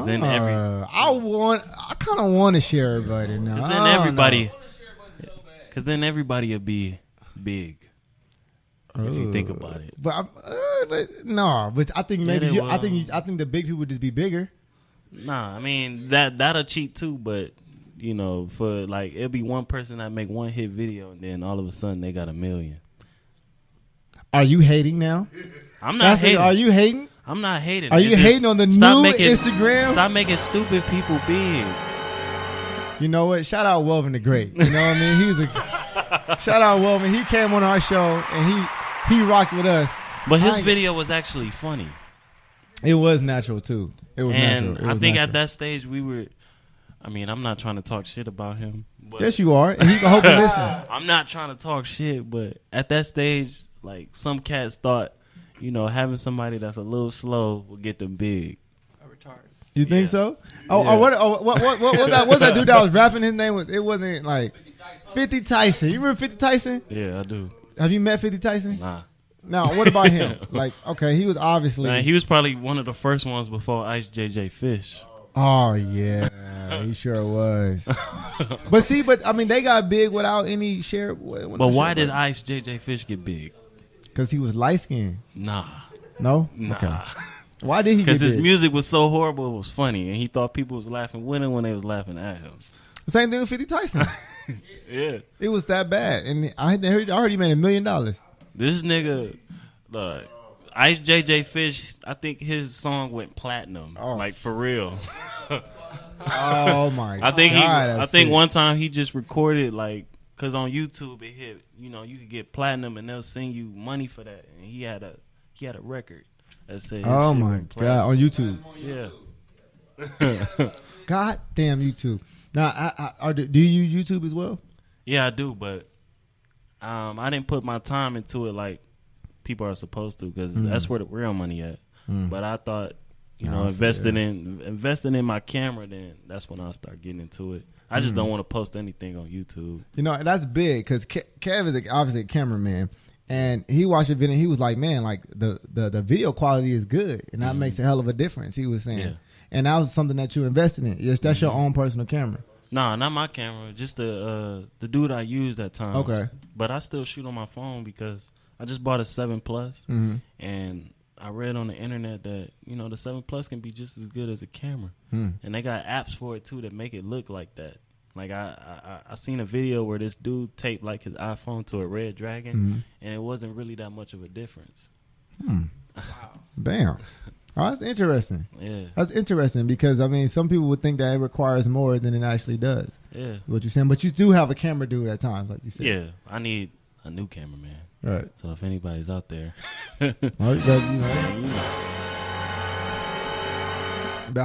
kind of want a share button now. Because then everybody will be big. If you think about it. But I think maybe I think the big people would just be bigger. Nah, I mean that'll cheat too, but you know, for like it'll be one person that make one hit video and then all of a sudden they got 1 million. Are you hating now? I'm not hating. Are you hating? I'm not hating. Are you hating on the new Instagram? Stop making stupid people big. You know what? Shout out Welvin the Great. You know what I mean? Shout out Welvin. He came on our show and he rocked with us. But his video was actually funny. It was natural too. It was natural. And I think at that stage we were. I mean, I'm not trying to talk shit about him. But yes, you are. And he can hope to listen. I'm not trying to talk shit, but at that stage, like some cats thought, you know, having somebody that's a little slow will get them big. You think so? What's that dude that was rapping? His name wasn't like 50 Tyson. You remember 50 Tyson? Yeah, I do. Have you met 50 Tyson? Nah. No, what about him? Like, okay, he was obviously. Nah, he was probably one of the first ones before Ice JJ Fish. Oh yeah, he sure was. But I mean, they got big without any share. But why did Ice JJ Fish get big? Because he was light skinned. Nah. No? Nah. Okay. Why did he? Because his music was so horrible, it was funny, and he thought people was laughing with him when they was laughing at him. Same thing with 50 Tyson. Yeah, it was that bad, and I heard he made $1 million. This nigga, Ice JJ Fish, I think his song went platinum, like for real. Oh my god! I think one time he just recorded like, cause on YouTube it hit, you know, you could get platinum and they'll send you money for that, and he had a record. Oh my god! On YouTube. Yeah. God damn YouTube. Now, do you use YouTube as well? Yeah, I do, but I didn't put my time into it like people are supposed to, because that's where the real money at. But I thought, you know, investing in my camera, then that's when I'll start getting into it. I just don't want to post anything on YouTube. You know, that's big because Kev is obviously a cameraman. And he watched the video and he was like, man, like the video quality is good. And that makes a hell of a difference, he was saying. Yeah. And that was something that you invested in. Yes, that's your own personal camera. Nah, not my camera. Just the dude I used at times. Okay. But I still shoot on my phone because I just bought a 7 Plus. And I read on the internet that, you know, the 7 Plus can be just as good as a camera. And they got apps for it, too, that make it look like that. Like I seen a video where this dude taped like his iPhone to a Red Dragon, and it wasn't really that much of a difference. Wow. Damn. Oh, that's interesting. Yeah. That's interesting because, I mean, some people would think that it requires more than it actually does. Yeah. What you're saying. But you do have a camera dude at times, like you said. Yeah. I need a new cameraman. Right. So if anybody's out there. But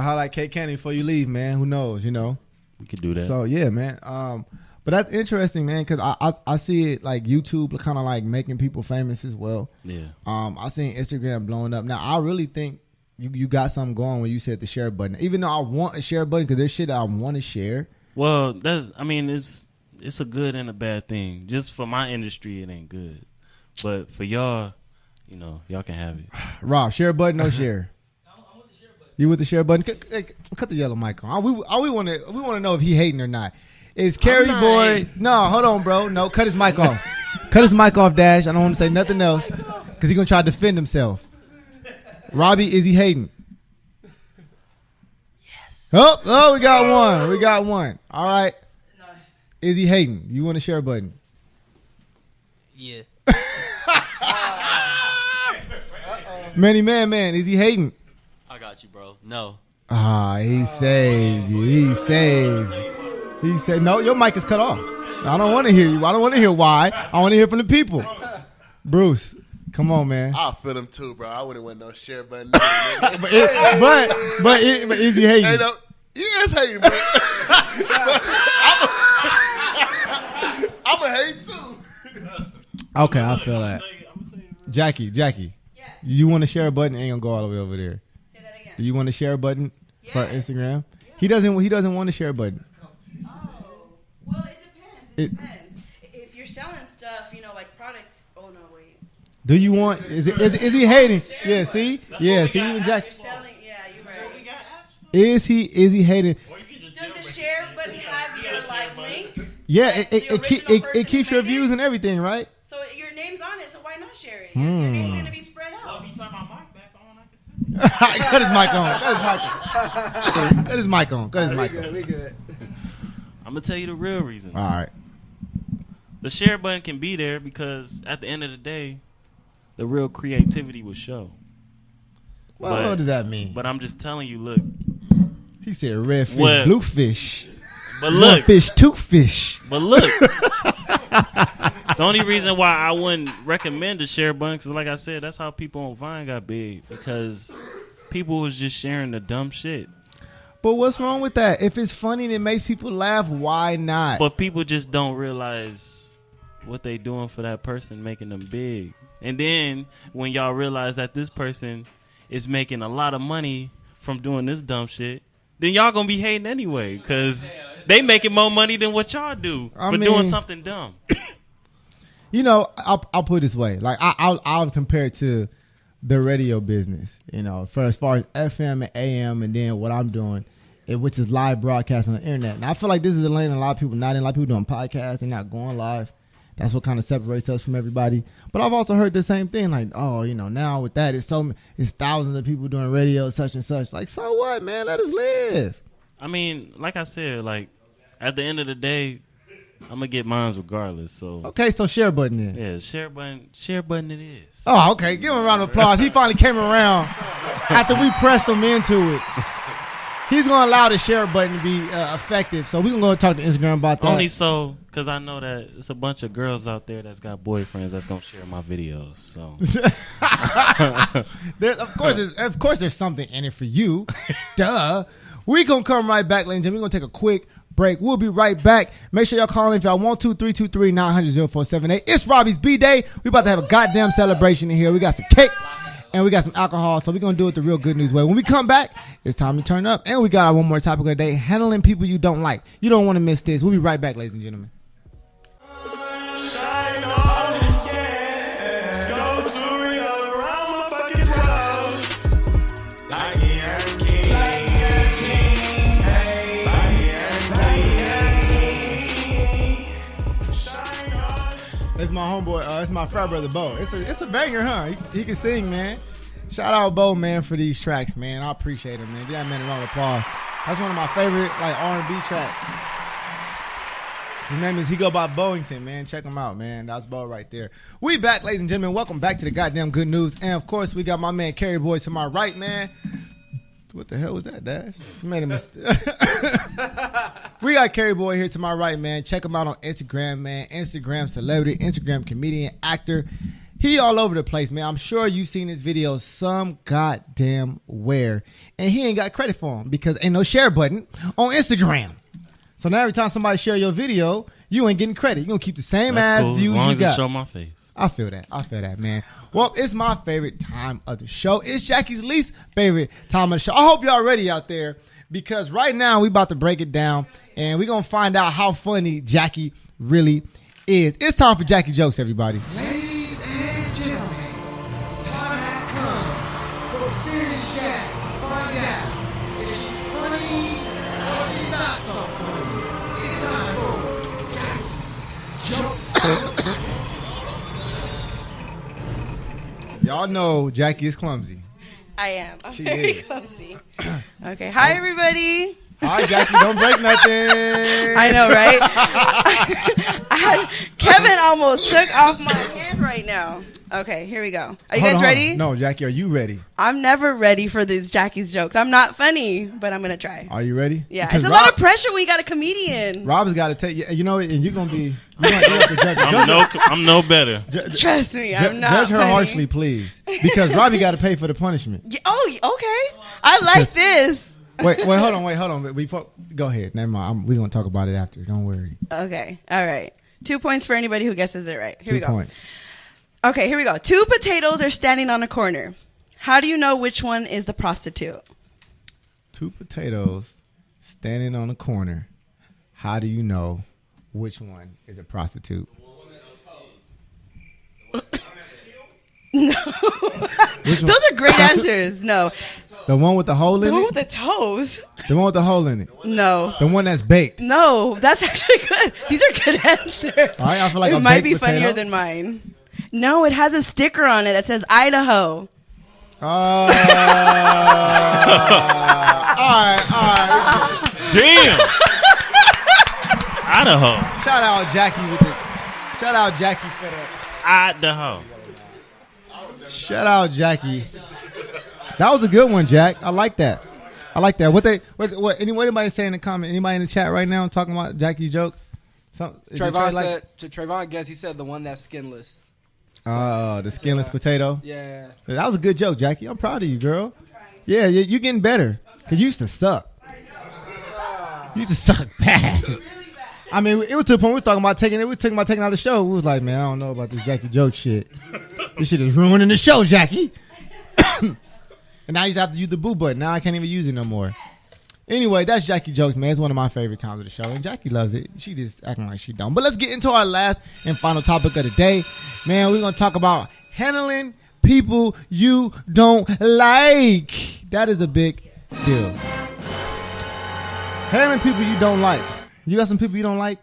highlight K Candy before you leave, man. Who knows, you know? We could do that. So yeah, man. But that's interesting, man, because I see it like YouTube kind of like making people famous as well. Yeah. I seen Instagram blowing up. Now I really think you got something going when you said the share button. Even though I want a share button because there's shit I want to share. Well, it's a good and a bad thing. Just for my industry, it ain't good. But for y'all, you know, y'all can have it. Rob, share button, no share. You with the share button? Cut the yellow mic on. We want to know if he hating or not. Is Careyboy? No, hold on, bro. No, cut his mic off. Cut his mic off, Dash. I don't want to say nothing else because he gonna try to defend himself. Robbie, is he hating? Yes. Oh, we got one. We got one. All right. Is he hating? You want a share button? Yeah. Man, is he hating? I got you, bro. No. Ah, he saved you. He saved you. He said, no, your mic is cut off. I don't want to hear you. I don't want to hear why. I want to hear from the people. Bruce, come on, man. I feel them too, bro. I wouldn't want no share button. but is he hating? Hey, no, he is hating, bro. I'm a hate too. Okay, I feel that. Jackie, Yes. you want to share a button? Ain't gonna go all the way over there. Say that again. Do you want to share a button for Yes. Instagram? Yeah. He doesn't want to share a button. Oh, well, it depends. It depends. If you're selling stuff, like products. Oh no, wait. Do you want? Is he hating? Yeah, see, even You're Jackie. selling. Yeah, you're right. Is he hating? Does the share button have your link? Yeah, The original person it keeps who your made views it? and everything, right? So your name's on it. So why not share it? Your name's gonna be spread out. Cut his mic on. Cut his mic on. We good. I'm gonna tell you the real reason. All right. The share button can be there because at the end of the day, the real creativity will show. Well, what does that mean? But I'm just telling you, look. He said red fish, What? blue fish, But one look. fish, two fish. But look. The only reason why I wouldn't recommend the share button, because like I said, that's how people on Vine got big. Because people was just sharing the dumb shit. But what's wrong with that? If it's funny and it makes people laugh, why not? But people just don't realize what they doing for that person making them big. And then when y'all realize that this person is making a lot of money from doing this dumb shit, then y'all gonna be hating anyway because they making more money than what y'all do for doing something dumb. I'll put it this way. Like I'll compare it to the radio business. For as far as FM and AM, and then what I'm doing, which is live broadcast on the internet. And I feel like this is a lane a lot of people not in. A lot of people doing podcasts and not going live. That's what kind of separates us from everybody. But I've also heard the same thing, like, now with that, it's thousands of people doing radio, such and such. Like, so what, man? Let us live. I mean, like I said, like at the end of the day, I'm gonna get mine regardless. So Okay, so share button then. yeah, share button it is. Oh, okay. Give him a round of applause. He finally came around after we pressed him into it. He's going to allow the share button to be effective. So we're going to go talk to Instagram about that. Only so, because I know that it's a bunch of girls out there that's got boyfriends that's going to share my videos. So of course, there's something in it for you. Duh. We're going to come right back, ladies and gentlemen. We're going to take a quick break. We'll be right back. Make sure y'all call in if y'all want to. 323-900-0478. It's Robbie's B-Day. We about to have a goddamn celebration in here. We got some cake. And we got some alcohol, so we're going to do it the real good news way. When we come back, it's time to turn up. And we got our one more topic of the day, handling people you don't like. You don't want to miss this. We'll be right back, ladies and gentlemen. It's my homeboy. It's my frat brother, Bo. It's a banger, huh? He can sing, man. Shout out Bo, man, for these tracks, man. I appreciate him, man. Give that man a round of applause. That's one of my favorite R&B tracks. His name is He Go by Boington, man. Check him out, man. That's Bo right there. We back, ladies and gentlemen. Welcome back to the goddamn good news. And of course, we got my man Careyboy to my right, man. What the hell was that, Dash? Made a mistake. We got Careyboy here to my right, man. Check him out on Instagram, man. Instagram celebrity, Instagram comedian, actor. He all over the place, man. I'm sure you've seen his videos some goddamn where. And he ain't got credit for him because ain't no share button on Instagram. So now every time somebody share your video, you ain't getting credit. You're going to keep the same That's ass cool, views as long you as got. it show my face. I feel that, man. Well, it's my favorite time of the show. It's Jackie's least favorite time of the show. I hope y'all ready out there because right now we about to break it down and we're going to find out how funny Jackie really is. It's time for Jackie Jokes, everybody. Ladies and gentlemen, the time has come for Mysterious Jack to find out if she's funny or she's not so funny. It's time for Jackie Jokes. Y'all know Jackie is clumsy. I am. I'm She very is. clumsy. Okay. Hi, everybody. Hi, Jackie. Don't break nothing. I know, right? Kevin almost took off my hand scared right now. Okay, here we go. Are you Hold guys on. ready? No, Jackie, are you ready? I'm never ready for these Jackie's jokes. I'm not funny, but I'm gonna try. Are you ready? Yeah, Because it's a lot of pressure when you got a comedian. Rob's got to take you know, and you're gonna be. You have to judge, I'm no better. Trust me, I'm not judge her funny. harshly, please, because Robbie got to pay for the punishment. Yeah, oh, okay. I like this. Wait, hold on. Before, go ahead. Never mind. We're gonna talk about it after. Don't worry. Okay, all right. 2 points for anybody who guesses it right. Here 2 we go. points. Okay, here we go. 2 potatoes are standing on a corner. How do you know which one is the prostitute? 2 potatoes standing on a corner. How do you know which one is a prostitute? No. Which one? Those are great answers. No. The one with the hole The in one it? with the toes. The one with the hole in it. No. The one that's baked. No, that's actually good. These are good answers. All right, I feel like it a might baked be potato. funnier than mine. No, it has a sticker on it that says Idaho. All right. Damn. Idaho. Shout out Jackie for the. Idaho. Shout out Jackie. That was a good one, Jack. I like that. What anybody say in the comment? Anybody in the chat right now talking about Jackie jokes? Trayvon guessed. He said the one that's skinless. Oh, the skinless potato. Yeah. That was a good joke, Jackie. I'm proud of you, girl. Yeah, you're getting better. Cause you used to suck. You used to suck bad. I mean, it was to the point we were talking about taking it. We were talking about taking out the show. We was like, man, I don't know about this Jackie joke shit. This shit is ruining the show, Jackie. And now you just have to use the boo button. Now I can't even use it no more. Anyway, that's Jackie jokes, man. It's one of my favorite times of the show, and Jackie loves it. She just acting like she don't. But let's get into our last and final topic of the day, man. We're gonna talk about handling people you don't like. That is a big deal. Handling people you don't like. You got some people you don't like?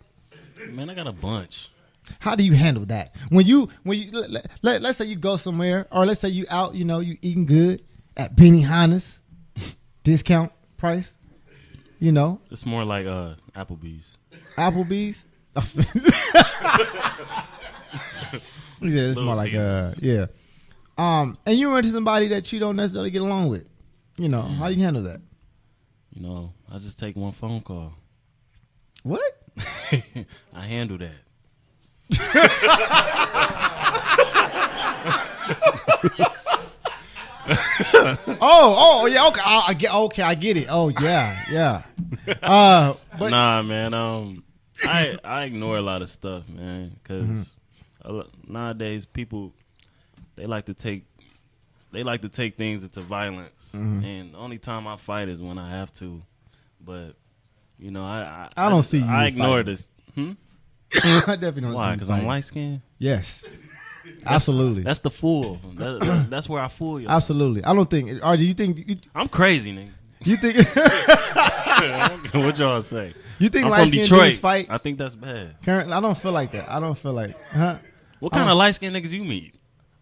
Man, I got a bunch. How do you handle that? When you let's say you go somewhere, or let's say you out, you know, you eating good at Benihana's, discount price, you know. It's more like Applebee's. Applebee's. Yeah, it's more like yeah. And you run into somebody that you don't necessarily get along with. You know, how do you handle that? You know, I just take one phone call. What? I handle that. Yeah, okay, I get it. Oh yeah. But Nah, man. I ignore a lot of stuff, man, because nowadays people they like to take things into violence, and the only time I fight is when I have to. But you know, I don't see you I ignore fighting. this. I definitely don't. Why? Because I'm light skinned. Yes. Absolutely. That's the fool. That's where I fool you. Absolutely. I don't think. RJ, you think? I'm crazy, nigga. You think? What y'all say? You think I'm light from skinned Detroit. dudes fight? I think that's bad. Currently, I don't feel like that. Huh? What kind of light skinned niggas you meet?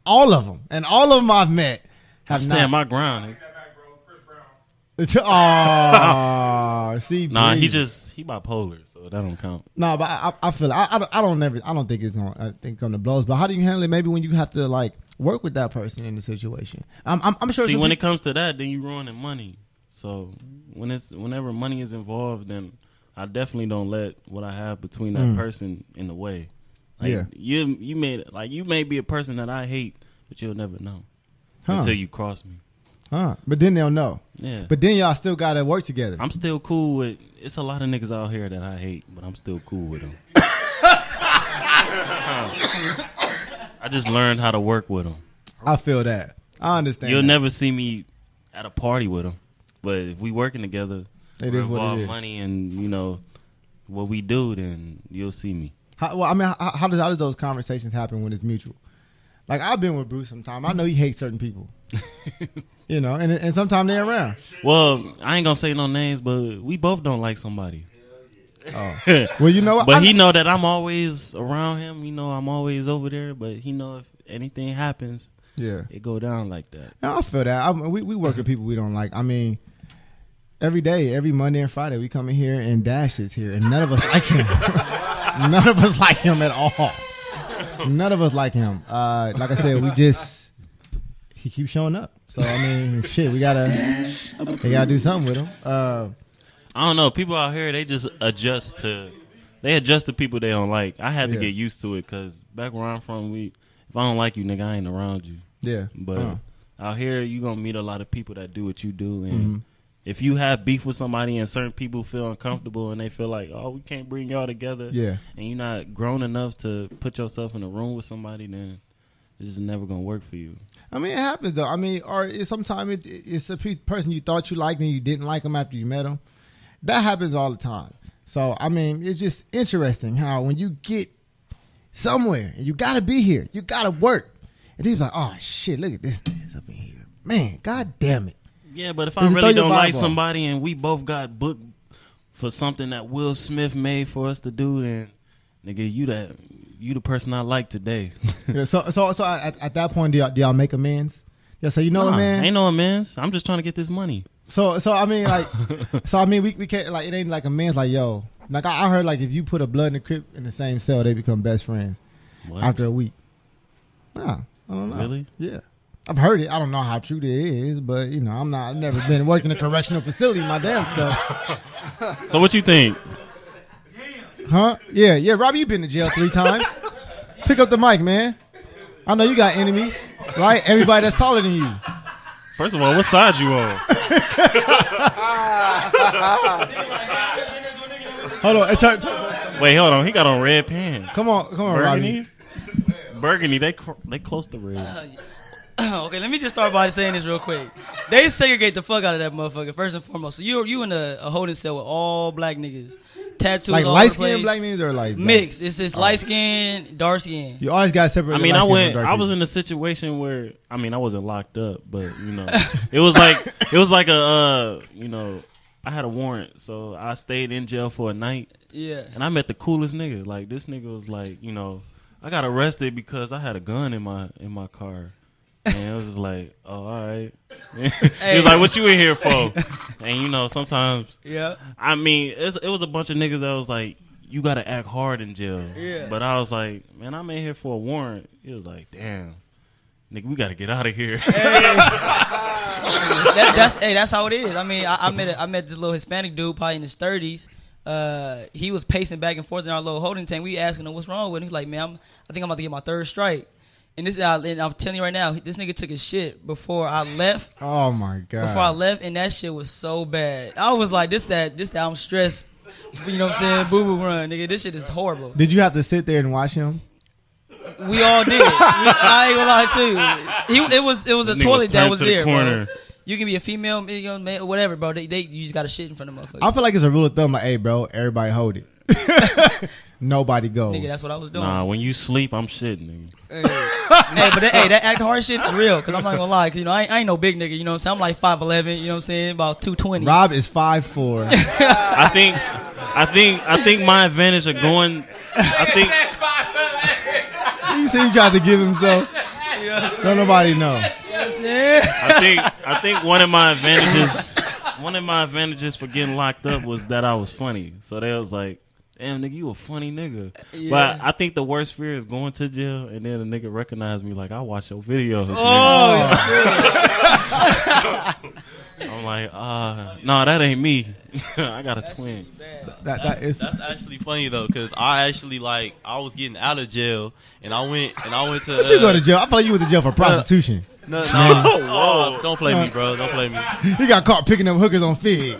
All of them, and all of them I've met I have stand not. my ground, nigga. Oh, see, Nah, please. he bipolar, so that don't count. No, but I feel I don't think it's gonna. I think it's gonna blows. But how do you handle it? Maybe when you have to like work with that person in the situation. I'm sure. See, when it comes to that, then you ruining money. So whenever money is involved, then I definitely don't let what I have between that person in the way. Like, Yeah. you may be a person that I hate, but you'll never know until you cross me. But then they'll know. Yeah. But then y'all still gotta work together. I'm still cool with. It's a lot of niggas out here that I hate, but I'm still cool with them. I just learned how to work with them. I feel that. I understand. You'll that. never see me at a party with them, but if we working together, It we're is what it involved is. money and you know what we do, then you'll see me. How does those conversations happen when it's mutual? Like I've been with Bruce sometime. I know he hates certain people. You know, and sometimes they're around. Well, I ain't gonna say no names, but we both don't like somebody. Oh. Well, you know what? But he know that I'm always around him. You know, I'm always over there. But he know if anything happens, Yeah. it go down like that. No, I feel that. We work with people we don't like. I mean, every day, every Monday and Friday, we come in here and Dash is here, and none of us like him. None of us like him at all. None of us like him. Like I said, he keeps showing up. So I mean, shit, they gotta do something with him. I don't know. People out here, they just adjust to people they don't like. I had to get used to it because back where I'm from, if I don't like you, nigga, I ain't around you. Yeah. But out here, you gonna meet a lot of people that do what you do, and if you have beef with somebody and certain people feel uncomfortable and they feel like, oh, we can't bring y'all together, and you're not grown enough to put yourself in a room with somebody, then it's just never gonna work for you. I mean, it happens though. I mean, or sometimes it's a person you thought you liked and you didn't like them after you met them. That happens all the time. So I mean, it's just interesting how when you get somewhere and you gotta be here, you gotta work, and he's like, oh shit, look at this man's up in here, man, god damn it. Yeah, but if I really don't like somebody and we both got booked for something that Will Smith made for us to do, then nigga, you the person I like today. Yeah, so at that point, do y'all make amends? Yeah, so you know what, man? Ain't no amends. I'm just trying to get this money. So I mean, like, we can't, like, it ain't like amends. Like, yo, like I heard, like, if you put a blood and a Crip in the same cell, they become best friends after a week. Nah, I don't know. Really? Yeah. I've heard it. I don't know how true that is, but you know, I've never been working in a correctional facility my damn self. So what you think? Huh? Yeah, Robbie, you've been to jail 3 times. Pick up the mic, man. I know you got enemies, right? Everybody that's taller than you. First of all, what side you on? Hold on. Wait, hold on. He got on red pants. Come on, Burgundy? Robbie. Burgundy, they close to red. Okay, let me just start by saying this real quick. They segregate the fuck out of that motherfucker, first and foremost. So you in a holding cell with all black niggas. Tattoos like all light over the place. skin black niggas or like mixed. It's just light skin, dark skin. You always got separate. I mean, I was in a situation where I wasn't locked up, but you know, it was like you know, I had a warrant, so I stayed in jail for a night. Yeah. And I met the coolest nigga. Like this nigga was like, you know, I got arrested because I had a gun in my car. And it was just like, oh, all right. He was like, what you in here for? And, you know, sometimes, I mean, it was a bunch of niggas that was like, you got to act hard in jail. Yeah. But I was like, man, I'm in here for a warrant. He was like, damn, nigga, we got to get out of here. That's how it is. I mean, I met this little Hispanic dude, probably in his 30s. He was pacing back and forth in our little holding tank. We asking him what's wrong with him. He's like, man, I think I'm about to get my 3rd strike. And I'm telling you right now, this nigga took his shit before I left. Oh my god! Before I left, and that shit was so bad. I was like, this that I'm stressed. You know what I'm saying? Boo boo run, nigga. This shit is horrible. Did you have to sit there and watch him? We all did. I ain't gonna lie to you. It was a toilet that was there, bro. You can be a female, male, whatever, bro. You just got to shit in front of motherfuckers. I feel like it's a rule of thumb. Like, hey, bro, everybody hold it. Nobody goes. Nigga, that's what I was doing. Nah, when you sleep, I'm shitting. Hey, that act hard shit is real. Cause I'm not gonna lie, cause you know I ain't no big nigga. You know what I'm saying? I'm like 5'11". You know what I'm saying? About 220. Rob is 5'4". I think my advantage of going. You see, he tried to give himself. Don't nobody know. I think one of my advantages for getting locked up was that I was funny. So they was like, damn, nigga, you a funny nigga. Yeah. But I think the worst fear is going to jail and then a nigga recognize me like, I watch your videos. Oh, shit. I'm like, no, that ain't me. I got a twin. That's actually funny though, cause I was getting out of jail and I went to. What you go to jail? I thought you went to jail for prostitution. No, don't play me, bro. Don't play me. He got caught picking up hookers on Fig.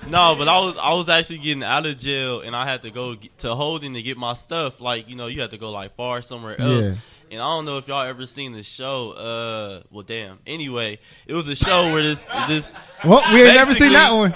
No, but I was actually getting out of jail and I had to go to Holden to get my stuff. Like, you know, you had to go like far somewhere else. Yeah. And I don't know if y'all ever seen this show. Well, damn. Anyway, it was a show where this. Well, we ain't never seen that one.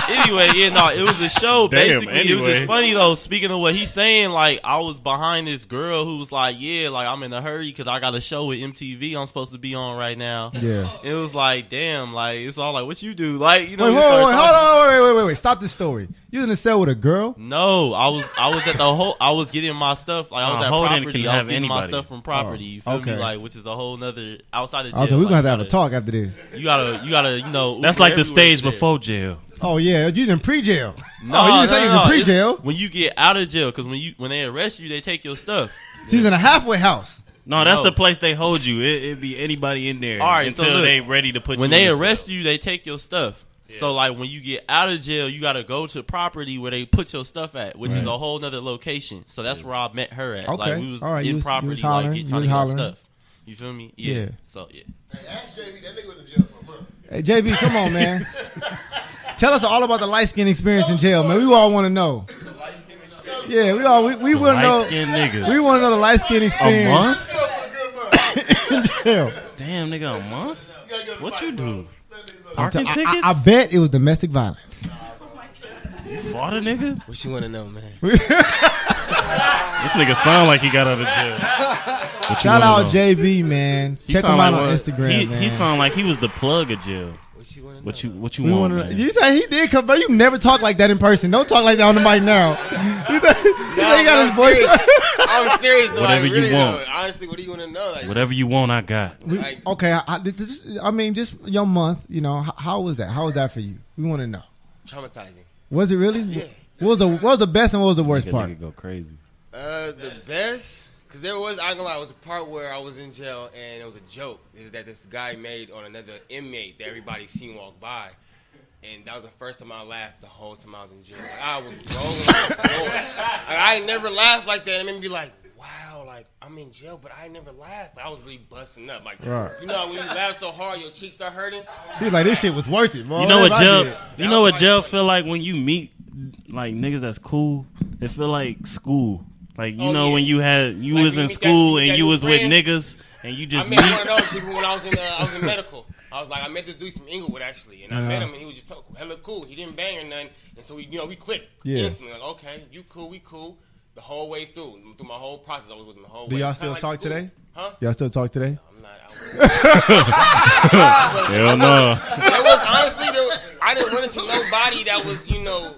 Anyway, yeah, no, it was a show. Damn, basically, It was just funny though. Speaking of what he's saying, like I was behind this girl who was like, yeah, like I'm in a hurry because I got a show with MTV I'm supposed to be on right now. Yeah. It was like, damn, like it's all like, what you do, like you know. Wait, hold on, wait. Stop this story. You was in the cell with a girl? No, I was at the whole. I was getting my stuff. Like I was at property. I was getting my stuff stuff from property. You feel okay. me? Like, which is a whole nother outside of jail. Also, we're like, gonna have to have a talk after this. You gotta, That's like the stage there. before jail. Oh yeah, you in pre-jail. No, you didn't say he's in pre-jail. When you get out of jail, because when they arrest you, they take your stuff. He's in a halfway house. No, that's the place they hold you. It'd be anybody in there until they ready to put you in. When they arrest you, they take your stuff. Yeah. So, like, when you get out of jail, you got to go to property where they put your stuff at, which is a whole nother location. So that's where I met her at. Okay. Like, we was in property, like, trying to get our stuff. You feel me? Yeah. So, yeah. Hey, ask JB. That nigga was in jail for a month. Hey, JB, come on, man. Tell us all about the light skin experience in jail, man. We all want to know. Yeah, we want to know. Niggas. We want to know the light skin experience. A month? In jail. Damn, nigga, a month? What you do? Parking tickets? I bet it was domestic violence. You fought a nigga? What you want to know, man? This nigga sound like he got out of jail. Shout out JB, man. Check him out on Instagram, man. He sound like he was the plug of jail. What you want, man? You think he did come, bro? You never talk like that in person. Don't talk like that on the mic now. You think he got his voice? I'm serious though. Whatever really you want. Though. Honestly, what do you want to know? Like, whatever you want, I got. Okay, I mean, just your month. You know, how was that? How was that for you? We want to know. Traumatizing. Was it really? Yeah. What was the best and what was the worst part? Nigga go crazy. The best, because there was, I ain't gonna lie, it was a part where I was in jail and it was a joke that this guy made on another inmate that everybody seen walk by. And that was the first time I laughed the whole time I was in jail. Like, I was rolling on the floor. Like, I ain't never laughed like that. It made me be like, wow, like, I'm in jail, but I ain't never laughed. Like, I was really busting up. Like, right. You know, when you laugh so hard, your cheeks start hurting. He's like, this shit was worth it, bro. You know what jail? You know what jail feel like when you meet like niggas that's cool? It feel like school. Like you know when you was in school and you was with niggas and you just I met one of those people when I was in medical. I met this dude from Inglewood actually, and I met him and he was just hella cool. He didn't bang or nothing, and so we clicked instantly. Like, okay, you cool, we cool. The whole way through my whole process, I was with him the whole way. Do y'all still talk today? Huh? Y'all still talk today? I'm not. Hell no. There was honestly, I didn't run into nobody that was doing.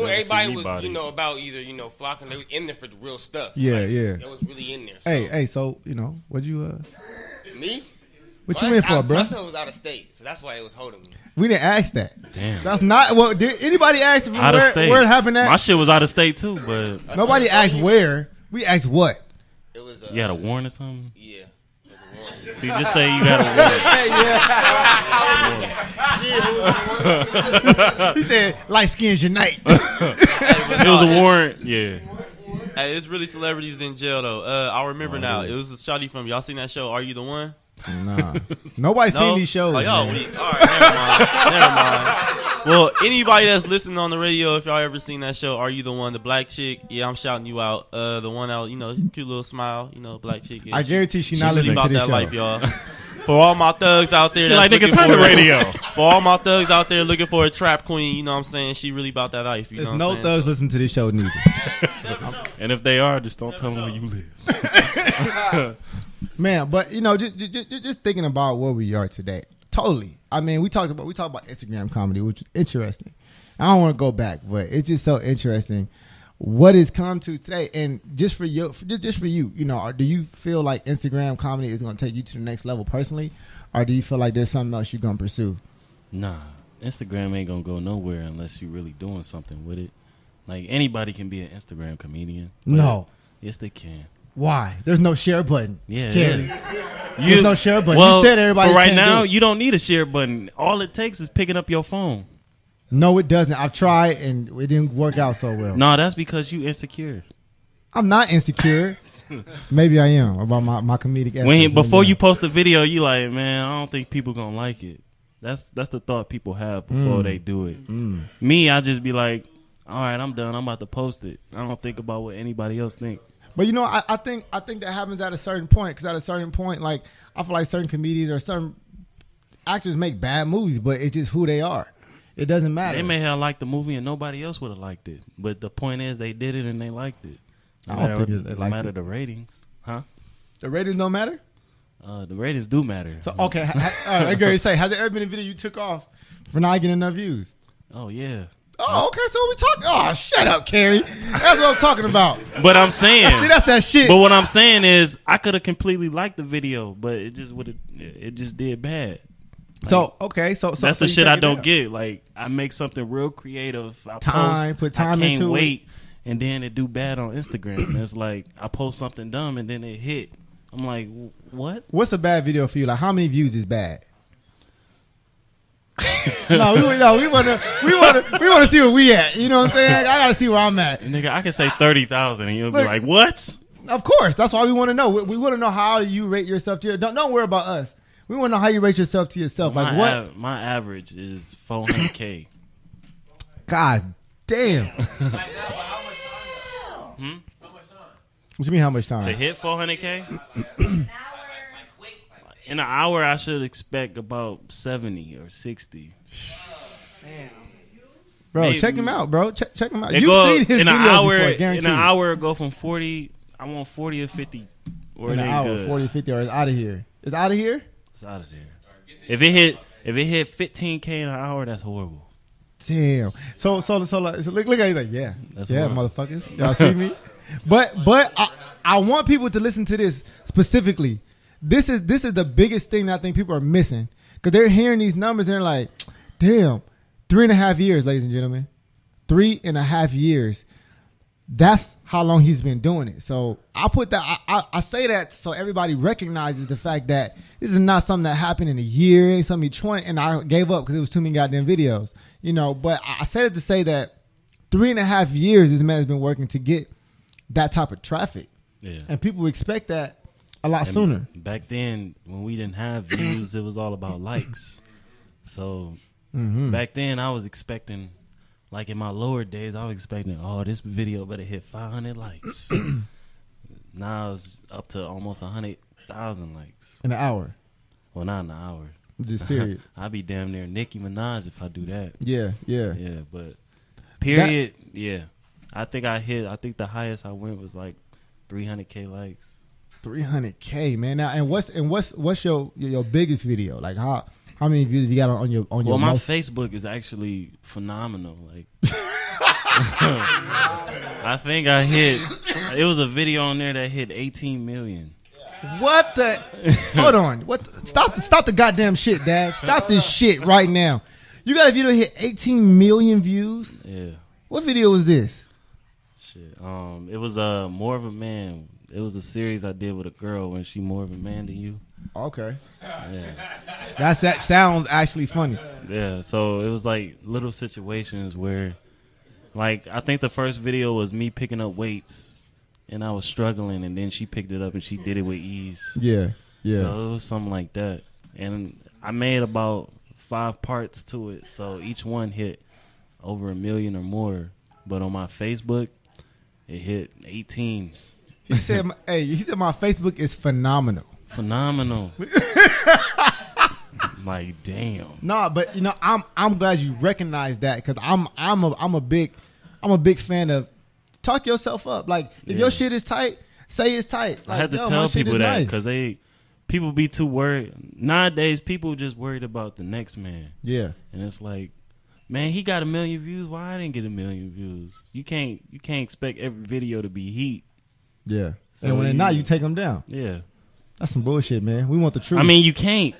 Everybody was about either flocking. They were in there for the real stuff. Yeah, like, yeah. That was really in there. So. Hey, so what'd you Me? What you in for, bro? My stuff was out of state, so that's why it was holding me. We didn't ask that. Damn. That's not what. Did anybody ask out of state. Where it happened at? My shit was out of state too, but nobody asked where. We asked what. It was. You had a warrant or something? Yeah. It was a warrant. So you just say you got a warrant. He said, "Light skins unite." It was a warrant. Yeah. Hey, it's really celebrities in jail though. I remember now. It was a shawty from y'all seen that show? Are You the One? Nah, nobody's seen these shows. Oh, y'all man. weak. All right, never mind. Well, anybody that's listening on the radio, if y'all ever seen that show, Are You the One? The black chick, yeah, I'm shouting you out. The one out, cute little smile, black chick. Yeah, I guarantee she's not really listening about to this that show. life, y'all. For all my thugs out there, She like, nigga, turn the radio. For all my thugs out there looking for a trap queen, you know what I'm saying? She really about that life. There's no thugs listening to this show neither. And if they are, just don't tell them where you live. Man, but just thinking about where we are today, totally. I mean, we talked about Instagram comedy, which is interesting. I don't want to go back, but it's just so interesting what it's come to today. And just for you, do you feel like Instagram comedy is going to take you to the next level personally, or do you feel like there's something else you're going to pursue? Nah, Instagram ain't gonna go nowhere unless you really doing something with it. Like anybody can be an Instagram comedian. No, yes, they can. Why? There's no share button. Yeah, There's no share button. Well, you said everybody. For right can't now, do it. you don't need a share button. All it takes is picking up your phone. No, it doesn't. I've tried and it didn't work out so well. No, that's because you insecure. I'm not insecure. Maybe I am about my comedic efforts. Before you post a video, you like, man, I don't think people gonna like it. That's the thought people have before they do it. Me, I just be like, all right, I'm done. I'm about to post it. I don't think about what anybody else think. But I think that happens at a certain point, because at a certain point, like, I feel like certain comedians or certain actors make bad movies, but it's just who they are. It doesn't matter. They may have liked the movie and nobody else would have liked it, but the point is they did it and they liked it. I don't think No matter the ratings, huh? The ratings don't matter. The ratings do matter. So okay, all right, I gotta say, has there ever been a video you took off for not getting enough views? Oh yeah. Oh, okay. So we talking. Oh, shut up, Carey. That's what I'm talking about. But I'm saying, See, that's that shit. But what I'm saying is, I could have completely liked the video, but it just did bad. Like, so okay, so that's the shit I don't get. Like, I make something real creative. I put time I can't into wait, and then it do bad on Instagram. And it's like I post something dumb, and then it hit. I'm like, what? What's a bad video for you? Like, how many views is bad? we want to see where we at. You know what I'm saying? I gotta see where I'm at. Nigga, I can say 30,000, and you'll be like, what? Of course, that's why we want to know. We want to know how you rate yourself to your. Don't worry about us. We want to know how you rate yourself to yourself. Well, like what? My average is 400K. God damn. What you mean? How much time? To hit 400K? In an hour, I should expect about 70 or 60. Damn. Bro, Maybe. check him out, bro. Check him out. You've seen his in an videos hour. before, In guaranteed. an hour, it go from 40. I want 40 or 50. Or In an hour, good. 40, 50, or it's out of here. It's out of here? It's out of there. If it hit 15K in an hour, that's horrible. Damn. So look at you like, yeah. That's yeah, horrible. motherfuckers. Y'all see me? But I want people to listen to this specifically. This is the biggest thing that I think people are missing. Because they're hearing these numbers and they're like, damn, 3.5 years, ladies and gentlemen. 3.5 years. That's how long he's been doing it. So I put that. I say that so everybody recognizes the fact that this is not something that happened in a year. It ain't something 20, and I gave up because it was too many goddamn videos. You know, but I said it to say that 3.5 years this man has been working to get that type of traffic. Yeah. And people expect that a lot sooner. Back then, when we didn't have views, it was all about likes. So back then, I was expecting. Like in my lower days, I was expecting, this video better hit 500 likes. Now it's up to almost 100,000 likes. In an hour. Well, not in an hour. Just period. I'd be damn near Nicki Minaj if I do that. Yeah. Yeah, but period, I think the highest I went was like 300K likes. 300K, man. Now, and what's your biggest video? Like how many views you got on your Well, my Facebook is actually phenomenal. Like, I think it was a video on there that hit 18 million. What the? Hold on. What? Stop the goddamn shit, Dad. Stop this shit right now. You got a video that hit 18 million views? Yeah. What video was this? Shit. It was More of a Man. It was a series I did with a girl when she more of a man than you. Okay. Yeah. That sounds actually funny. Yeah, so it was like little situations where, like, I think the first video was me picking up weights, and I was struggling, and then she picked it up and she did it with ease. Yeah. So it was something like that, and I made about 5 parts to it, so each one hit over 1 million or more. But on my Facebook, it hit 18. He said, "Hey, he said my Facebook is phenomenal." Phenomenal. Like, damn. Nah, but you know, I'm glad you recognize that because I'm a big fan of talk yourself up. Like if your shit is tight, say it's tight. Like, I had to tell people that because people be too worried nowadays. People just worried about the next man. Yeah, and it's like, man, he got 1 million views. Why I didn't get 1 million views? You can't expect every video to be heat. Yeah, So and when they're not, you take them down. Yeah, that's some bullshit, man. We want the truth. I mean, you can't.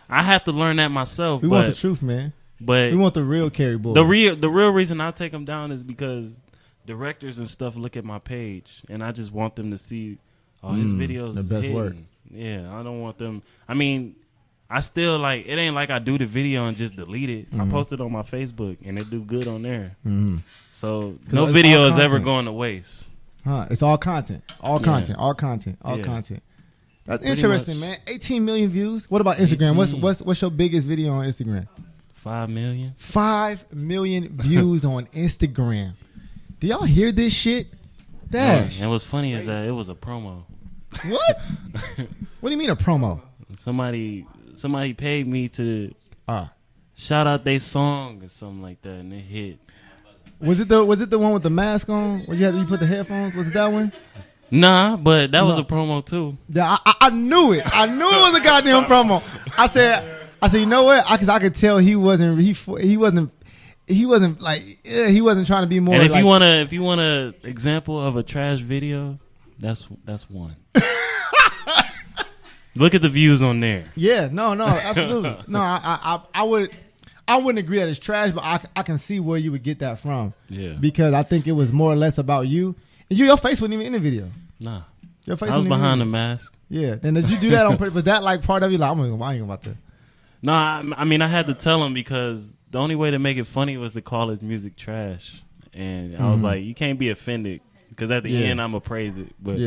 I have to learn that myself. We want the truth, man. But we want the real Careyboy. The real reason I take them down is because directors and stuff look at my page, and I just want them to see his videos. The is best hitting. work. Yeah, I don't want them. I mean, I still like it. Ain't like I do the video and just delete it. I post it on my Facebook, and it do good on there. So no video is ever going to waste. It's all content. All content. That's Pretty interesting, much. man. 18 million views. What about Instagram? What's your biggest video on Instagram? 5 million. 5 million views on Instagram. Do y'all hear this shit? Dash. And what's funny is that it was a promo. What? What do you mean a promo? Somebody paid me to shout out their song or something like that, and it hit. Was it the one with the mask on? Where you put the headphones? Was it that one? Nah, but that was a promo too. Yeah, I knew it. I knew it was a goddamn promo. I said, you know what? Because I could tell he wasn't. he wasn't like he wasn't trying to be more. And if like, you want a example of a trash video, that's one. Look at the views on there. Yeah, no, absolutely. No, I wouldn't agree that it's trash, but I can see where you would get that from. Yeah. Because I think it was more or less about you. And your face wasn't even in the video. Nah. Your face I was wasn't even behind the in it. mask. Yeah. And did you do that on purpose? Was that like part of you? Like, I ain't about to. No, I mean, I had to tell him because the only way to make it funny was to call his music trash. And I was like, you can't be offended because at the end, I'm going to praise it. But